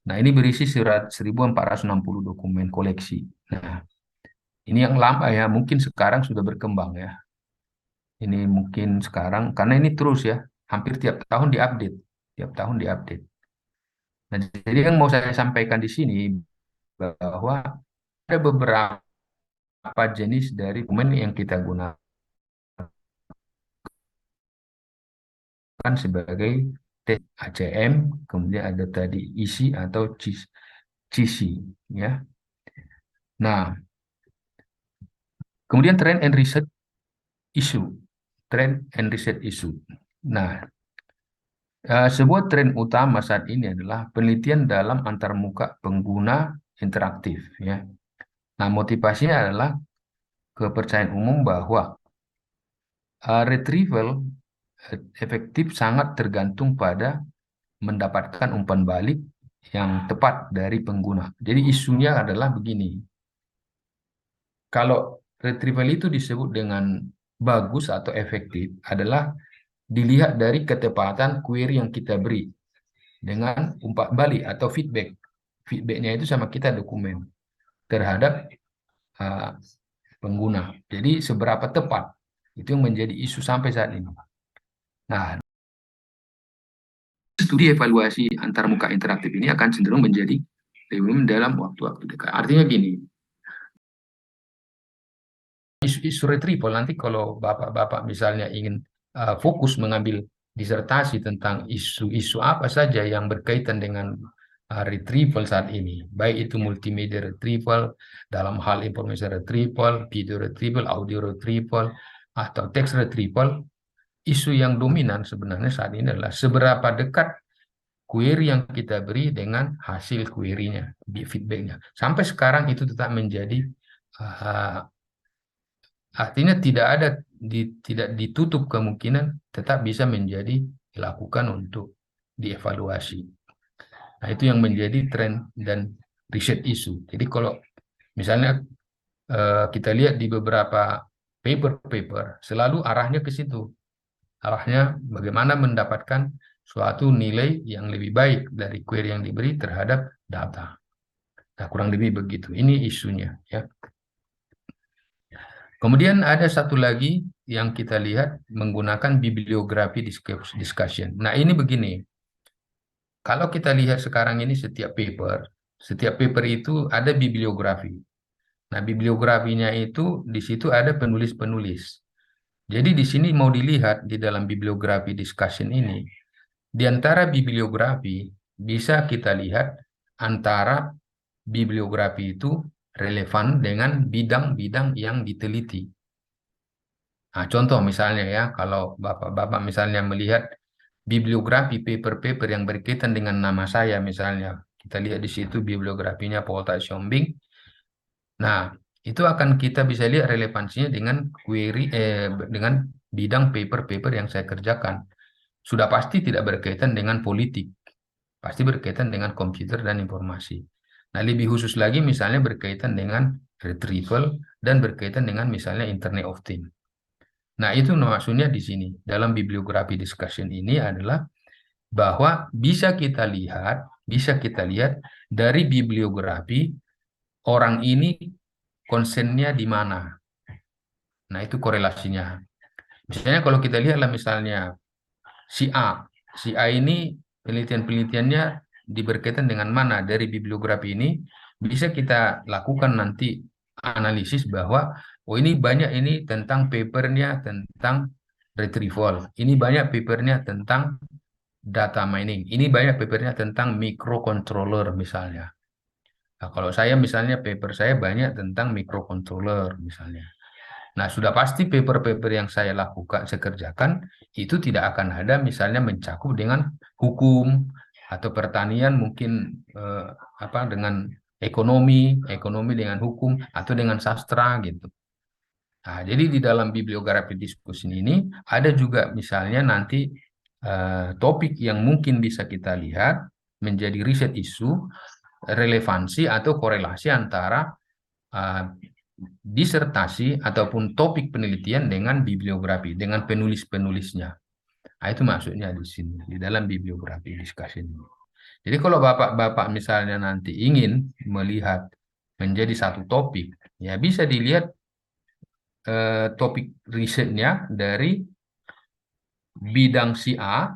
Nah, ini berisi 1460 dokumen koleksi. Nah, ini yang lama ya, mungkin sekarang sudah berkembang ya. Ini mungkin sekarang, karena ini terus ya, hampir tiap tahun diupdate. Tiap tahun diupdate. Nah, jadi yang mau saya sampaikan di sini, bahwa ada beberapa jenis dari dokumen yang kita gunakan sebagai tes ACM, kemudian ada tadi isi atau CISI, ya. Nah, kemudian trend and research issue, trend and research issue. Nah, sebuah tren utama saat ini adalah penelitian dalam antarmuka pengguna interaktif, ya. Nah, motivasinya adalah kepercayaan umum bahwa retrieval efektif sangat tergantung pada mendapatkan umpan balik yang tepat dari pengguna. Jadi isunya adalah begini, kalau retrieval itu disebut dengan bagus atau efektif adalah dilihat dari ketepatan query yang kita beri dengan umpan balik atau feedback. Feedbacknya itu sama kita dokumen terhadap uh, pengguna. Jadi seberapa tepat itu yang menjadi isu sampai saat ini. Nah, studi evaluasi antarmuka interaktif ini akan cenderung menjadi lebih dalam waktu-waktu dekat. Artinya gini, isu retrieval nanti kalau bapak-bapak misalnya ingin fokus mengambil disertasi tentang isu-isu apa saja yang berkaitan dengan retrieval saat ini, baik itu multimedia retrieval, dalam hal information retrieval, video retrieval, audio retrieval, atau text retrieval, isu yang dominan sebenarnya saat ini adalah seberapa dekat query yang kita beri dengan hasil query-nya, feedback-nya. Sampai sekarang itu tetap menjadi artinya tidak ditutup kemungkinan tetap bisa menjadi dilakukan untuk dievaluasi. Nah, itu yang menjadi tren dan riset isu. Jadi kalau misalnya kita lihat di beberapa paper-paper, selalu arahnya ke situ. Arahnya bagaimana mendapatkan suatu nilai yang lebih baik dari query yang diberi terhadap data. Nah, kurang lebih begitu. Ini isunya, ya. Kemudian ada satu lagi yang kita lihat menggunakan bibliografi discussion. Nah, ini begini. Kalau kita lihat sekarang ini setiap paper itu ada bibliografi. Nah, bibliografinya itu di situ ada penulis-penulis. Jadi di sini mau dilihat di dalam bibliografi discussion ini, di antara bibliografi bisa kita lihat antara bibliografi itu relevan dengan bidang-bidang yang diteliti. Nah, contoh misalnya ya, kalau Bapak-Bapak misalnya melihat bibliografi paper-paper yang berkaitan dengan nama saya misalnya, kita lihat di situ bibliografinya Paul Tai Xiaobing. Nah, itu akan kita bisa lihat relevansinya dengan dengan bidang paper-paper yang saya kerjakan. Sudah pasti tidak berkaitan dengan politik, pasti berkaitan dengan komputer dan informasi. Nah, lebih khusus lagi misalnya berkaitan dengan retrieval dan berkaitan dengan misalnya Internet of Things. Nah, itu maksudnya di sini. Dalam bibliografi discussion ini adalah bahwa bisa kita lihat dari bibliografi orang ini konsennya di mana. Nah, itu korelasinya. Misalnya kalau kita lihatlah misalnya si A. Si A ini penelitian-penelitiannya berkaitan dengan mana dari bibliografi ini bisa kita lakukan nanti analisis bahwa oh ini banyak ini tentang papernya tentang retrieval, ini banyak papernya tentang data mining, ini banyak papernya tentang microcontroller misalnya. Nah, kalau saya misalnya paper saya banyak tentang microcontroller misalnya. Nah, sudah pasti paper-paper yang saya kerjakan, itu tidak akan ada misalnya mencakup dengan hukum atau pertanian mungkin dengan ekonomi dengan hukum atau dengan sastra gitu. Nah, jadi di dalam bibliografi diskusi ini ada juga misalnya nanti topik yang mungkin bisa kita lihat menjadi riset isu, relevansi atau korelasi antara uh, disertasi ataupun topik penelitian dengan bibliografi, dengan penulis-penulisnya. Nah, itu maksudnya di sini, di dalam bibliografi discussion ini. Jadi kalau Bapak-Bapak misalnya nanti ingin melihat menjadi satu topik, ya bisa dilihat topik risetnya dari bidang si A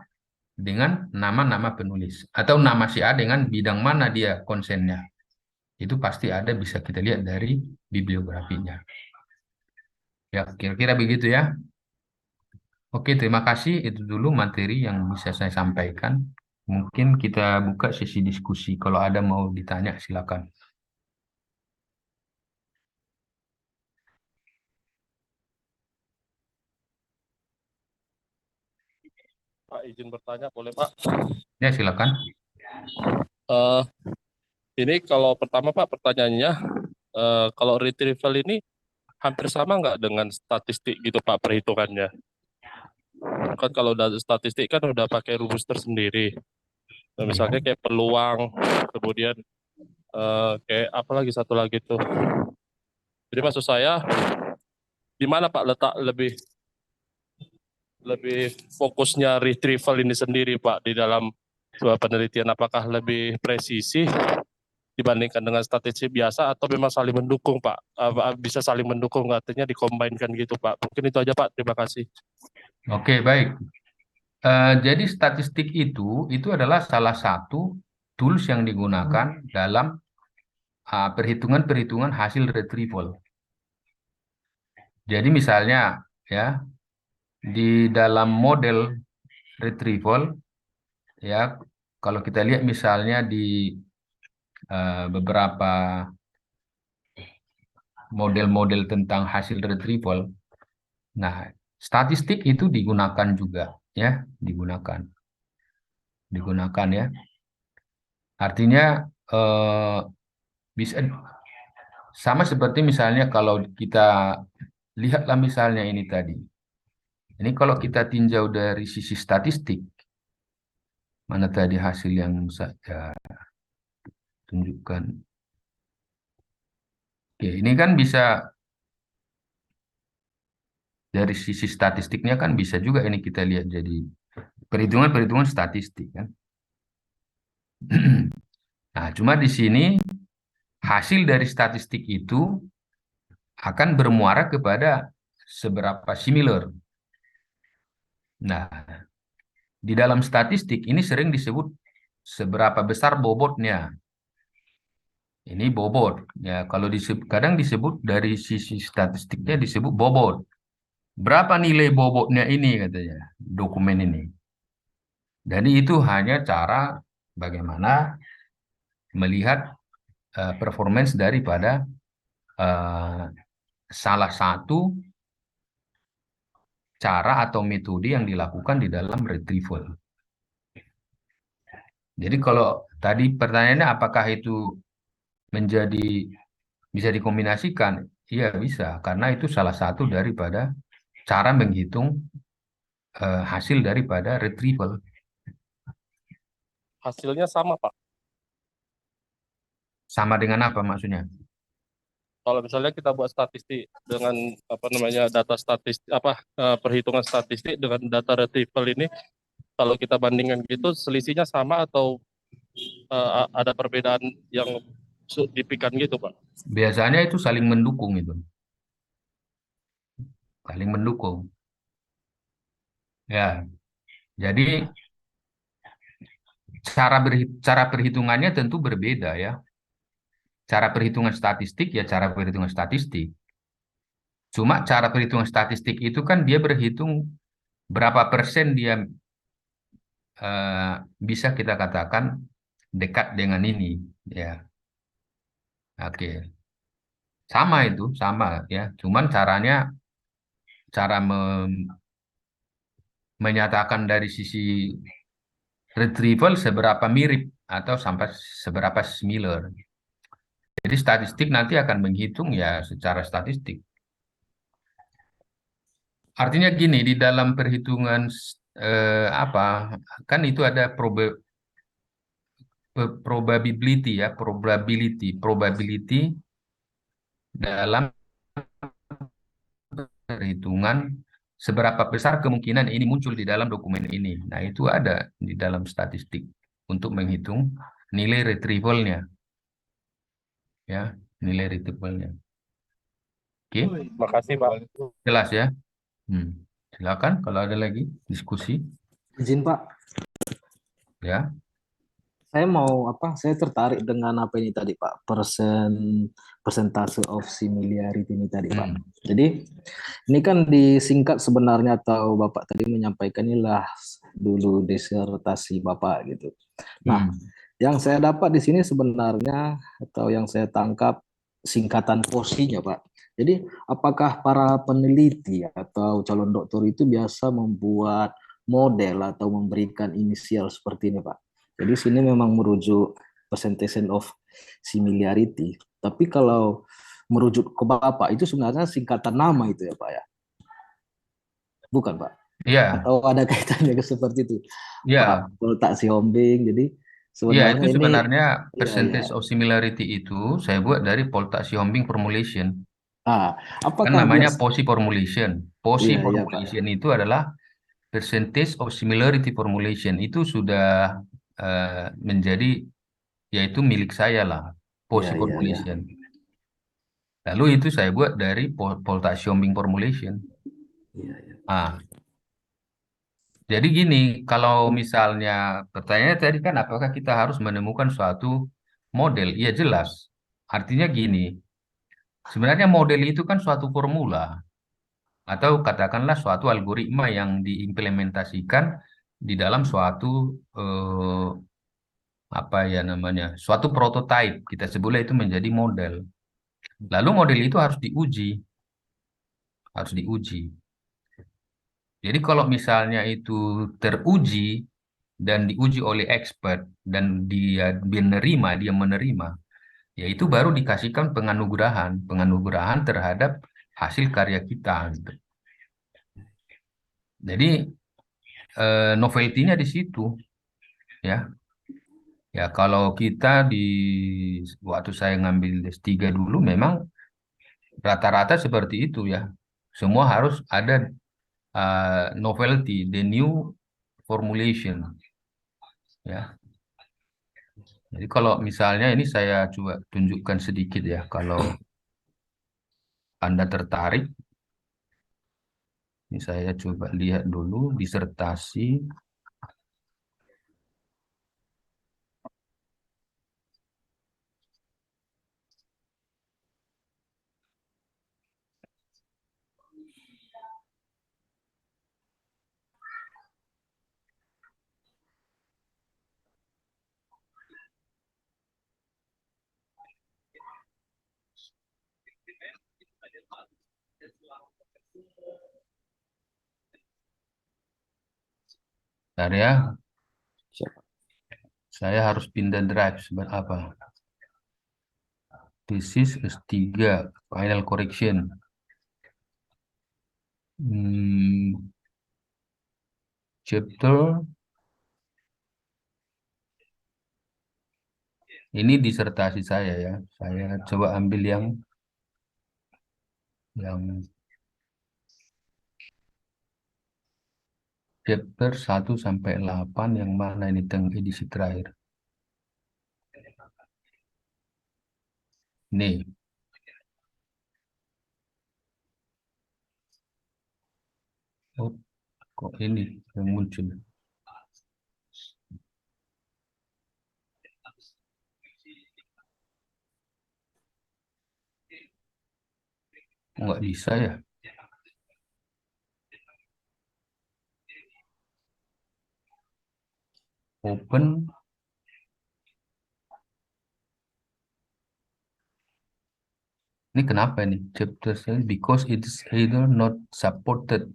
dengan nama-nama penulis. Atau nama si A dengan bidang mana dia konsennya. Itu pasti ada bisa kita lihat dari bibliografinya. Ya, kira-kira begitu ya. Oke, terima kasih. Itu dulu materi yang bisa saya sampaikan. Mungkin kita buka sesi diskusi. Kalau ada mau ditanya, silakan. Pak, izin bertanya, boleh Pak? Ya, silakan. Eh, ini kalau pertama Pak, pertanyaannya, kalau retrieval ini hampir sama nggak dengan statistik gitu Pak perhitungannya? Kan kalau udah statistik kan udah pakai rumus tersendiri. Nah, Ya. misalnya kayak peluang, kemudian kayak apa lagi satu lagi tuh. Jadi maksud saya, di mana Pak letak lebih lebih fokusnya retrieval ini sendiri Pak di dalam sebuah penelitian? Apakah lebih presisi dibandingkan dengan statistik biasa atau memang saling mendukung Pak? Bisa saling mendukung artinya dikombinkan gitu Pak. Mungkin itu aja Pak. Terima kasih. Oke, baik. Jadi statistik itu adalah salah satu tools yang digunakan dalam perhitungan-perhitungan hasil retrieval. Jadi misalnya ya di dalam model retrieval ya kalau kita lihat misalnya di beberapa model-model tentang hasil retrieval, nah statistik itu digunakan juga ya digunakan digunakan ya artinya eh, bisa sama seperti misalnya kalau kita lihatlah misalnya ini tadi. Ini kalau kita tinjau dari sisi statistik, mana tadi hasil yang saya tunjukkan. Oke, ini kan bisa dari sisi statistiknya kan bisa juga ini kita lihat jadi perhitungan-perhitungan statistik kan. Nah, cuma di sini hasil dari statistik itu akan bermuara kepada seberapa similar. Nah, di dalam statistik ini sering disebut seberapa besar bobotnya. Ini bobot. Ya, kalau kadang disebut dari sisi statistiknya disebut bobot. Berapa nilai bobotnya ini katanya dokumen ini. Jadi itu hanya cara bagaimana melihat performance daripada eh, salah satu cara atau metode yang dilakukan di dalam retrieval. Jadi kalau tadi pertanyaannya apakah itu menjadi bisa dikombinasikan? Iya bisa, karena itu salah satu daripada cara menghitung hasil daripada retrieval. Hasilnya sama Pak. Sama dengan apa maksudnya? Kalau misalnya kita buat statistik dengan apa namanya data statistik perhitungan statistik dengan data retrieval ini, kalau kita bandingkan gitu selisihnya sama atau ada perbedaan yang signifikan gitu Pak? Biasanya itu saling mendukung itu, saling mendukung. Ya, jadi cara perhitungannya tentu berbeda ya. Cara perhitungan statistik ya cara perhitungan statistik. Cuma cara perhitungan statistik itu kan dia berhitung berapa persen dia eh, bisa kita katakan dekat dengan ini. Ya, oke. Sama itu, sama ya. Cuman caranya cara menyatakan dari sisi retrieval seberapa mirip atau sampai seberapa similar. Jadi statistik nanti akan menghitung ya secara statistik. Artinya gini, di dalam perhitungan apa kan itu ada probability ya, probability dalam perhitungan seberapa besar kemungkinan ini muncul di dalam dokumen ini. Nah, itu ada di dalam statistik untuk menghitung nilai retrievalnya ya, nilai retrievalnya. Oke, Makasih Pak. jelas ya. Hmm. Silakan kalau ada lagi diskusi Izin Pak, ya. saya mau apa? Saya tertarik dengan apa ini tadi Pak, persentase of similarity ini tadi Pak. Hmm. Jadi ini kan disingkat sebenarnya atau Bapak tadi menyampaikan inilah dulu disertasi Bapak gitu. Nah, Hmm. yang saya dapat di sini sebenarnya atau yang saya tangkap singkatan posinya Pak. Jadi apakah para peneliti atau calon doktor itu biasa membuat model atau memberikan inisial seperti ini Pak? Jadi sini memang merujuk percentage of similarity. Tapi kalau merujuk ke Bapak itu sebenarnya singkatan nama itu ya Pak ya? Bukan Pak? Iya, Atau ada kaitannya ke seperti itu? iya, Pak Tak Sihombing. Jadi iya, itu sebenarnya ini sebenarnya ya ya. percentage of similarity itu saya buat dari Poltak-Siombing formulation. Ah, Kan apakah namanya bias? POSI formulation. POSI Iya iya Pak. formulation itu adalah percentage of similarity formulation. Itu sudah menjadi, yaitu milik saya lah, Iya POSI iya iya. formulation. Lalu itu saya buat dari Poltak-Siombing formulation. Iya iya. Ah, jadi gini, kalau misalnya pertanyaannya tadi kan apakah kita harus menemukan suatu model? Iya jelas. Artinya gini, sebenarnya model itu kan suatu formula atau katakanlah suatu algoritma yang diimplementasikan di dalam suatu apa ya namanya, suatu prototype. Kita sebutnya itu menjadi model. Lalu model itu harus diuji, harus diuji. Jadi kalau misalnya itu teruji dan diuji oleh expert dan dia menerima, ya itu baru dikasihkan penganugerahan, penganugerahan terhadap hasil karya kita gitu. Jadi novelty-nya di situ ya. Ya kalau kita di waktu saya ngambil S3 dulu memang rata-rata seperti itu ya. Semua harus ada novelty, the new formulation ya. Jadi kalau misalnya ini saya coba tunjukkan sedikit ya, kalau Anda tertarik, ini saya coba lihat dulu disertasi. Bentar ya, Siap. saya harus pindah drive sebentar apa? This is S3, final correction. Hmm, chapter, ini disertasi saya ya. Saya coba ambil yang chapter 1 sampai 8 yang mana ini tentang edisi terakhir. Nih, oh, kok ini yang muncul? Nggak bisa ya. Open. Ini kenapa ini? Chapter saya because it is either not supported,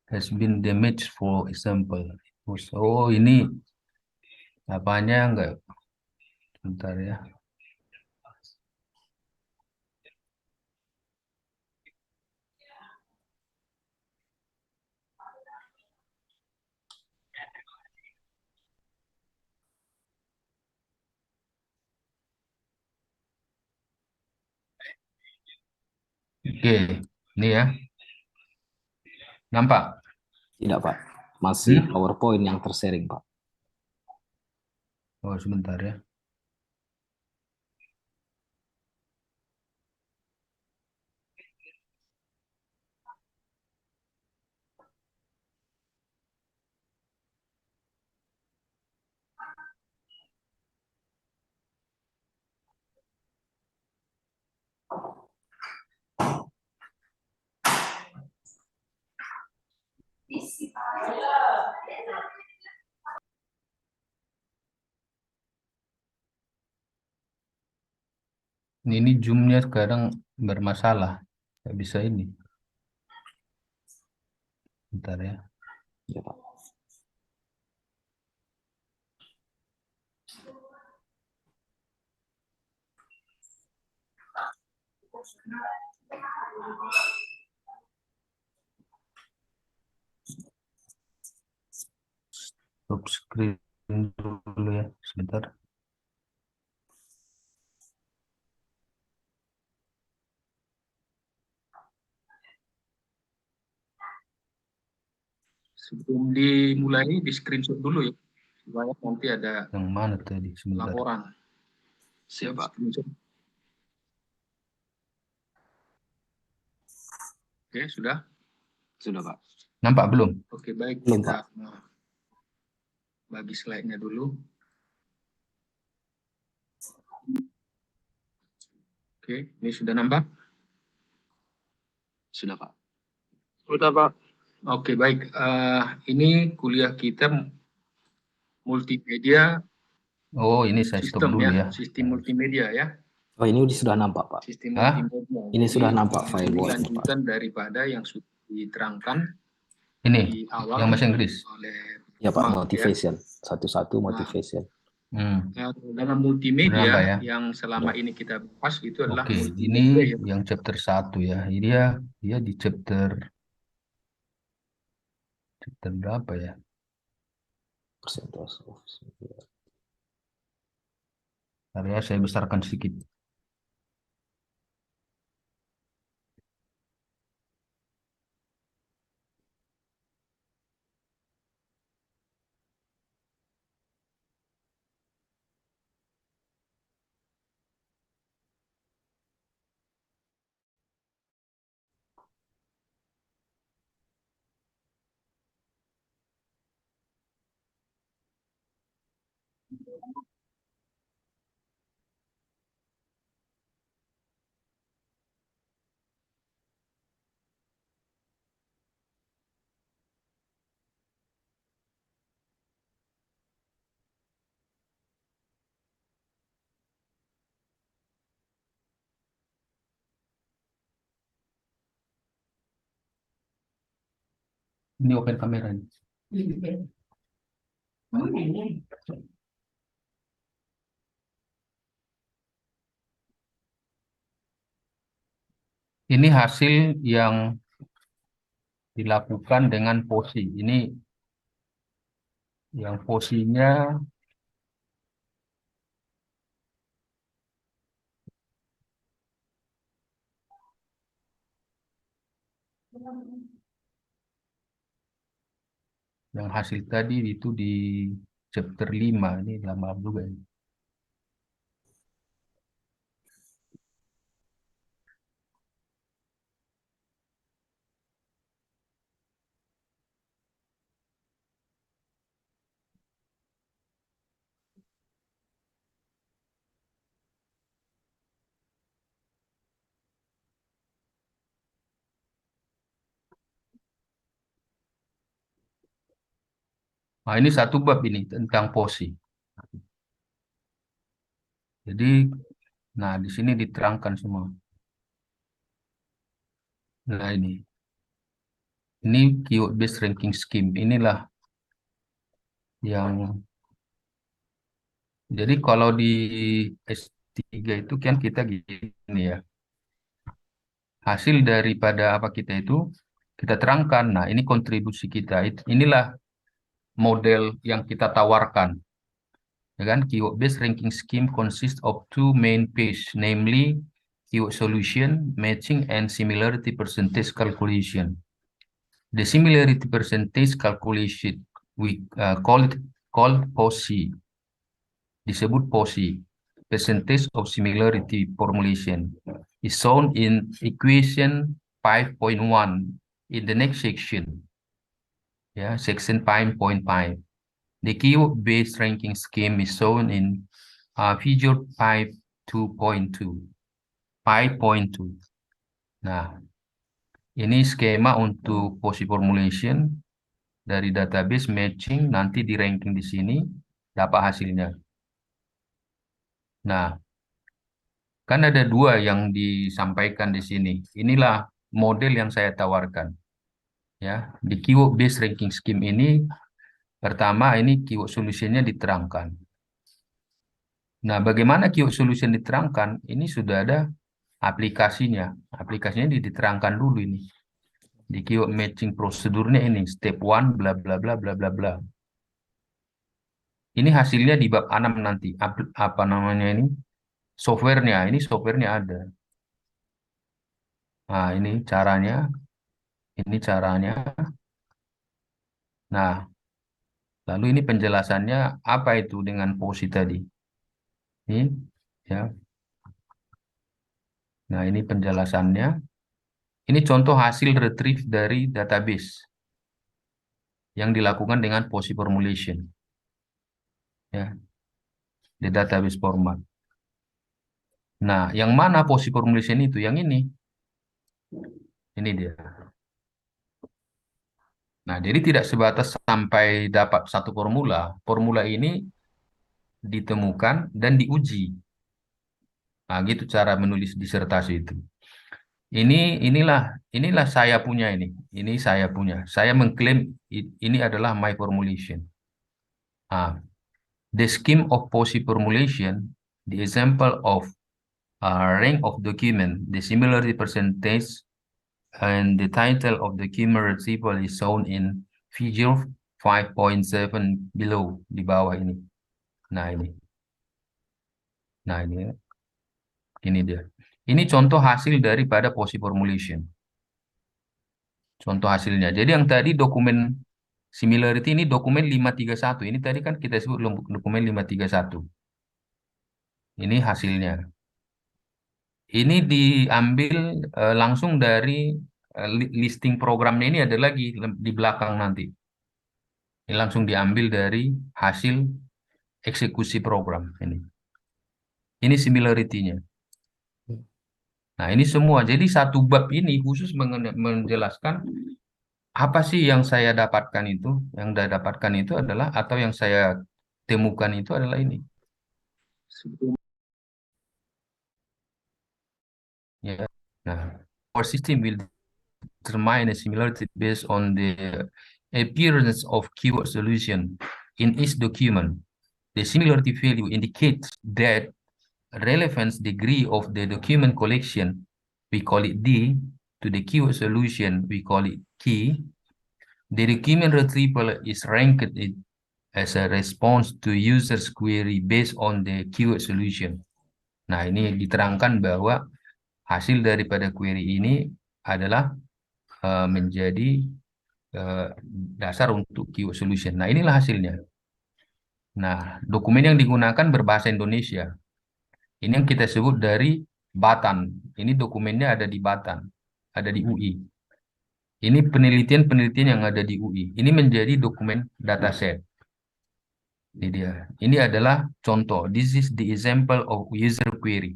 has been damaged for example. Oh, ini apanya enggak? Bentar ya. Oke, ini ya. Nampak? Tidak Pak. Masih Hmm? PowerPoint yang tersering Pak. Oh, sebentar ya. Ini Zoom-nya kadang bermasalah. Nggak bisa ini. Bentar ya. Ya, Pak. Stop screen dulu ya. Sebentar. Sebelum dimulai, di screenshot dulu ya, supaya nanti ada Yang mana tadi? Sebentar. laporan. Siap, Pak. Screenshot. Oke, sudah? Sudah, Pak. Nampak belum? Oke, baik. Belum, Kita bagi slide-nya dulu. Oke, ini sudah nampak? Sudah, Pak. Udah, Pak. Oke, baik. Ini kuliah kita multimedia Oh, ini saya stop sistem dulu ya, ya. sistem multimedia ya. Oh, ini sudah nampak, Pak. Sistem Hah? multimedia. Ini Jadi, sudah nampak ini firewall, Pak. lanjutan daripada yang sudah diterangkan Ini di awal yang bahasa Inggris. oleh Ya, Pak. Mark, ya. Motivation. Satu-satu motivation. Dalam multimedia Nambah ya. yang selama ini kita bahas itu adalah Oke, multimedia ini yang chapter 1 ya. Ini dia di chapter berapa ya? Percentage of Bentar ya, saya besarkan sedikit. Ini open kamera ini. Ini hasil yang dilakukan dengan POSI. Ini yang POSI-nya yang hasil tadi itu di chapter 5. Ini lama juga ini. Nah, ini satu bab ini tentang POSI. Jadi, nah di sini diterangkan semua. Nah ini keyword based ranking scheme. Inilah yang jadi kalau di S3 itu kan kita gini ya. Hasil daripada apa kita itu kita terangkan. Nah, ini kontribusi kita. Inilah model yang kita tawarkan. Ya kan? Keyword based ranking scheme consists of two main page, namely keyword solution, matching, and similarity percentage calculation. The similarity percentage calculation we called POSI. Disebut POSI. Percentage of similarity formulation is shown in equation 5.1 in the next section. Yeah, section 5.5. The keyword-based ranking scheme is shown in figure 5.2. 5.2. Nah, ini skema untuk POSI formulation dari database matching, nanti di ranking di sini dapat hasilnya. Nah, Kan ada dua yang disampaikan di sini. Inilah model yang saya tawarkan. Ya, di keyword based ranking scheme ini, pertama ini keyword solutionnya diterangkan. Nah, bagaimana keyword solution diterangkan? Ini sudah ada aplikasinya. Aplikasinya diterangkan dulu ini. Di keyword matching prosedurnya ini, step 1, bla bla bla bla bla bla. Ini hasilnya di bab 6 nanti. Apa namanya ini? Softwarenya. Ini softwarenya ada. Nah, ini caranya. Ini caranya. Nah, lalu ini penjelasannya apa itu dengan POSI tadi. Ini, ya. Nah, ini penjelasannya. Ini contoh hasil retrieve dari database yang dilakukan dengan POSI formulation. Ya, di database format. Nah, yang mana POSI formulation itu? Yang ini. Ini dia. Nah, jadi tidak sebatas sampai dapat satu formula. Formula ini ditemukan dan diuji. Nah, gitu cara menulis disertasi itu. Inilah saya punya ini. Ini saya punya. Saya mengklaim ini adalah my formulation. Ah, the scheme of POSI formulation, the example of rank of document, the similarity percentage, and the title of the document retrieval is shown in figure 5.7 below, di bawah ini. Nah, ini. Nah, ini dia. Ini contoh hasil daripada POSI formulation. Contoh hasilnya. Jadi yang tadi dokumen similarity ini dokumen 531. Ini tadi kan kita sebut dokumen 531. Ini hasilnya. Ini diambil langsung dari listing programnya, ini ada lagi di belakang nanti. Ini langsung diambil dari hasil eksekusi program ini. Ini similarity-nya. Nah, ini semua. Jadi satu bab ini khusus menjelaskan apa sih yang saya dapatkan itu. Yang saya dapatkan itu adalah, atau yang saya temukan itu adalah ini. Ya. Nah, our system will determine a similarity based on the appearance of keyword solution in each document. The similarity value indicates that relevance degree of the document collection, we call it D, to the keyword solution, we call it key. The document retrieval is ranked as a response to user's query based on the keyword solution. Nah, ini diterangkan bahwa hasil daripada query ini adalah menjadi dasar untuk keyword solution. Nah, inilah hasilnya. Nah, dokumen yang digunakan berbahasa Indonesia. Ini yang kita sebut dari Batan. Ini dokumennya ada di Batan, ada di UI. Ini penelitian-penelitian yang ada di UI. Ini menjadi dokumen dataset. Ini dia. Ini adalah contoh. This is the example of user query.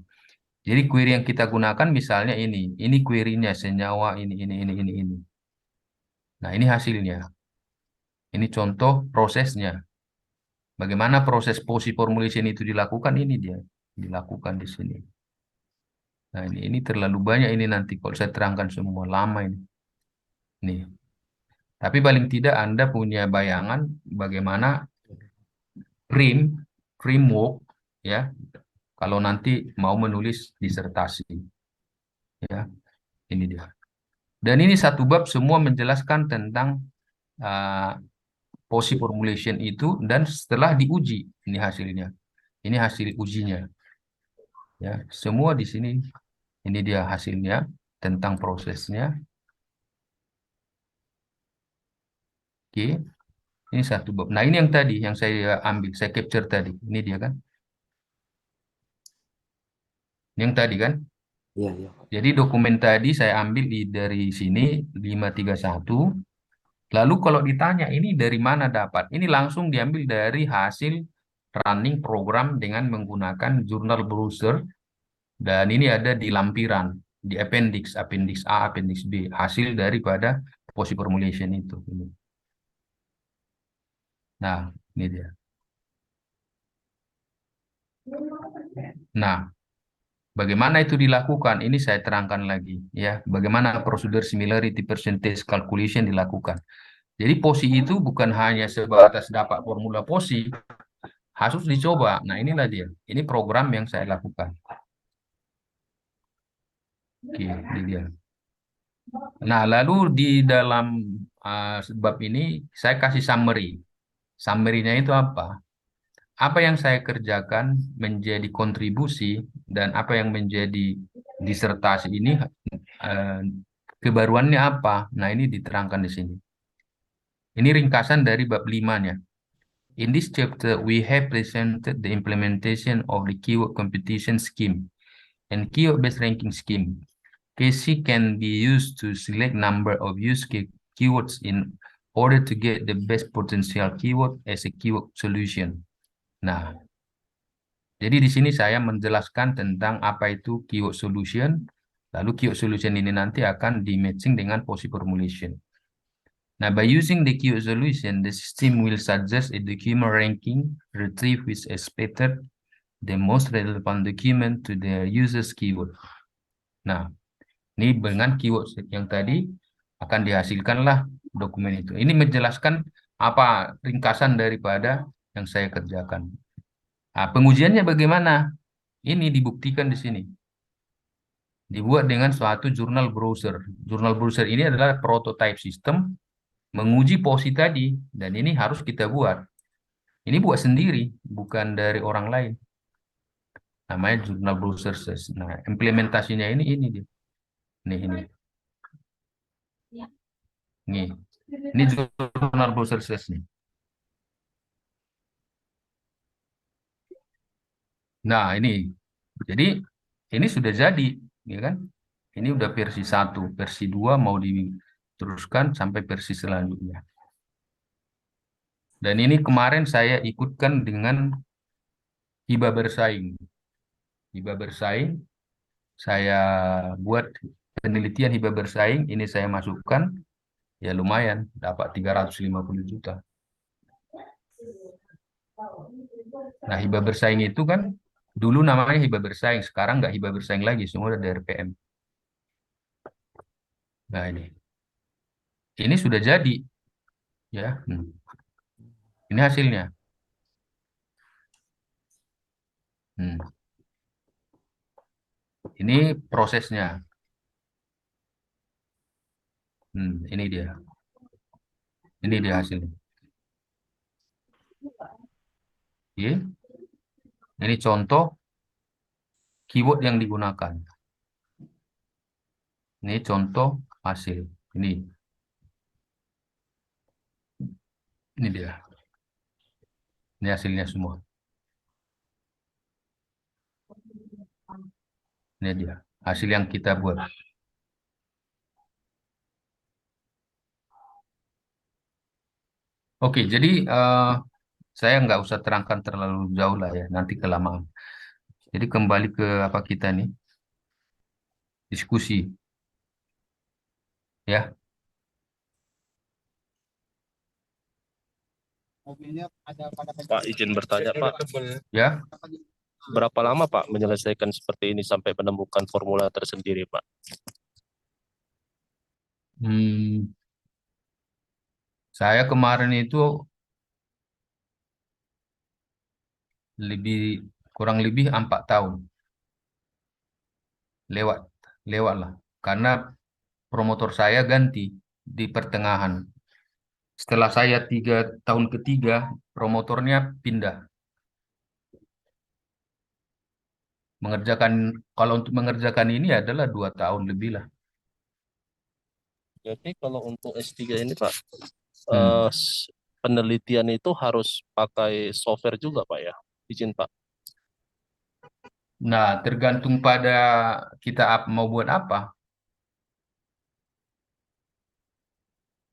Jadi query yang kita gunakan misalnya ini. Ini query-nya senyawa ini. Nah, ini hasilnya. Ini contoh prosesnya. Bagaimana proses POSI formulation itu dilakukan, ini dia. Dilakukan di sini. Nah, ini terlalu banyak ini nanti kalau saya terangkan semua, lama ini. Nih. Tapi paling tidak Anda punya bayangan bagaimana framework ya kalau nanti mau menulis disertasi. Ya, ini dia. Dan ini satu bab semua menjelaskan tentang POSI formulation itu dan setelah diuji ini hasilnya. Ini hasil ujinya. Ya, semua di sini ini dia hasilnya tentang prosesnya. Oke. Ini satu bab. Nah, ini yang tadi yang saya ambil, saya capture tadi. Ini dia kan. Ini yang tadi kan. Iya, iya. Jadi dokumen tadi saya ambil dari sini 531. Lalu kalau ditanya ini dari mana dapat? Ini langsung diambil dari hasil running program dengan menggunakan jurnal browser. Dan ini ada di lampiran, di appendix A, appendix B. Hasil daripada POSI formulation itu. Nah, ini dia. Nah, Bagaimana itu dilakukan? Ini saya terangkan lagi ya. Bagaimana prosedur similarity percentage calculation dilakukan. Jadi POSI itu bukan hanya sebatas dapat formula POSI, harus dicoba. Nah, inilah dia. Ini program yang saya lakukan. Oke, ini dia. Nah, lalu di dalam sebab ini saya kasih summary. Summary-nya itu apa? Apa yang saya kerjakan menjadi kontribusi dan apa yang menjadi disertasi ini eh, kebaruannya apa? Nah, ini diterangkan di sini. Ini ringkasan dari bab 5-nya. In this chapter, we have presented the implementation of the keyword competition scheme and keyword-based ranking scheme. KC can be used to select number of use keywords in order to get the best potential keyword as a keyword solution. Nah, jadi di sini saya menjelaskan tentang apa itu keyword solution, lalu keyword solution ini nanti akan di-matching dengan POSI formulation. Now, by using the keyword solution, the system will suggest a document ranking, retrieve which expected the most relevant document to their user's keyword. Nah, ini dengan keyword yang tadi akan dihasilkanlah dokumen itu. Ini menjelaskan apa ringkasan daripada yang saya kerjakan. Nah, pengujiannya bagaimana? Ini dibuktikan di sini. Dibuat dengan suatu jurnal browser. Jurnal browser ini adalah prototype system menguji POSI tadi, dan ini harus kita buat. Ini buat sendiri, bukan dari orang lain. Namanya jurnal browser search. Nah, implementasinya ini dia. Ini. Nih. Ini jurnal browser search nih. Nah, ini. Jadi ini sudah jadi, ya kan? Ini udah versi 1, versi 2 mau diteruskan sampai versi selanjutnya. Dan ini kemarin saya ikutkan dengan hibah bersaing. Hibah bersaing, saya buat penelitian hibah bersaing, ini saya masukkan, ya lumayan, dapat 350 juta. Nah, hibah bersaing itu kan, dulu namanya hibah bersaing, sekarang nggak hibah bersaing lagi, semua udah dari RPM. Nah, ini sudah jadi, ya. Ini hasilnya. Ini prosesnya. Ini dia. Ini dia hasilnya. Oke. Ini contoh keyword yang digunakan. Ini contoh hasil. Ini dia. Ini hasilnya semua. Ini dia. Hasil yang kita buat. Oke, jadi saya nggak usah terangkan terlalu jauh lah ya. Nanti kelamaan. Jadi kembali ke apa kita nih. Diskusi. Ya. Pak, izin bertanya, Pak. Ya. Berapa lama, Pak, menyelesaikan seperti ini sampai menemukan formula tersendiri, Pak? Saya kemarin itu kurang lebih 4 tahun. Lewat lah. Karena promotor saya ganti di pertengahan. Setelah saya 3 tahun ketiga, promotornya pindah. Kalau untuk mengerjakan ini adalah 2 tahun lebih lah. Jadi kalau untuk S3 ini, Pak, eh, penelitian itu harus pakai software juga, Pak ya? Izin, Pak. Nah, tergantung pada kita mau buat apa.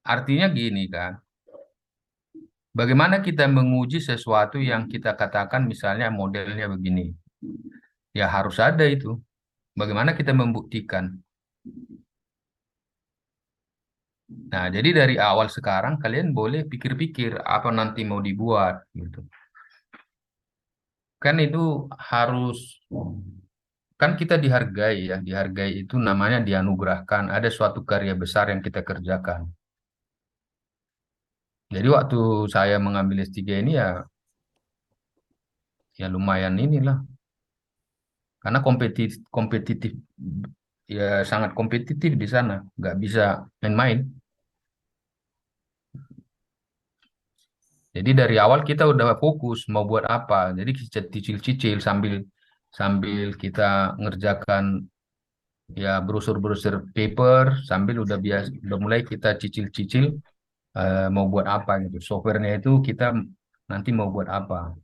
Artinya gini kan, bagaimana kita menguji sesuatu yang kita katakan misalnya modelnya begini. Ya harus ada itu. Bagaimana kita membuktikan. Nah, jadi dari awal sekarang kalian boleh pikir-pikir apa nanti mau dibuat gitu. Kan itu harus kan kita dihargai ya, dihargai itu namanya dianugerahkan, ada suatu karya besar yang kita kerjakan. Jadi waktu saya mengambil S3 ini ya lumayan inilah, karena kompetitif, kompetitif ya sangat kompetitif di sana, nggak bisa main-main. Jadi dari awal kita udah fokus mau buat apa. Jadi kita cicil-cicil sambil sambil kita ngerjakan ya brosur-brosur paper, sambil udah mulai kita cicil-cicil mau buat apa gitu. Softwarenya itu kita nanti mau buat apa.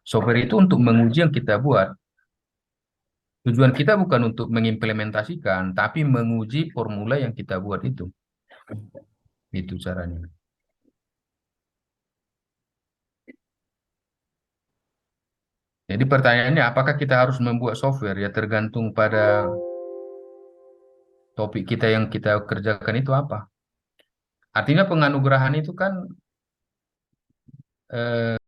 Software itu untuk menguji yang kita buat. Tujuan kita bukan untuk mengimplementasikan, tapi menguji formula yang kita buat itu. Itu caranya. Jadi pertanyaannya, apakah kita harus membuat software? Ya tergantung pada topik kita yang kita kerjakan itu apa. Artinya penganugerahan itu kan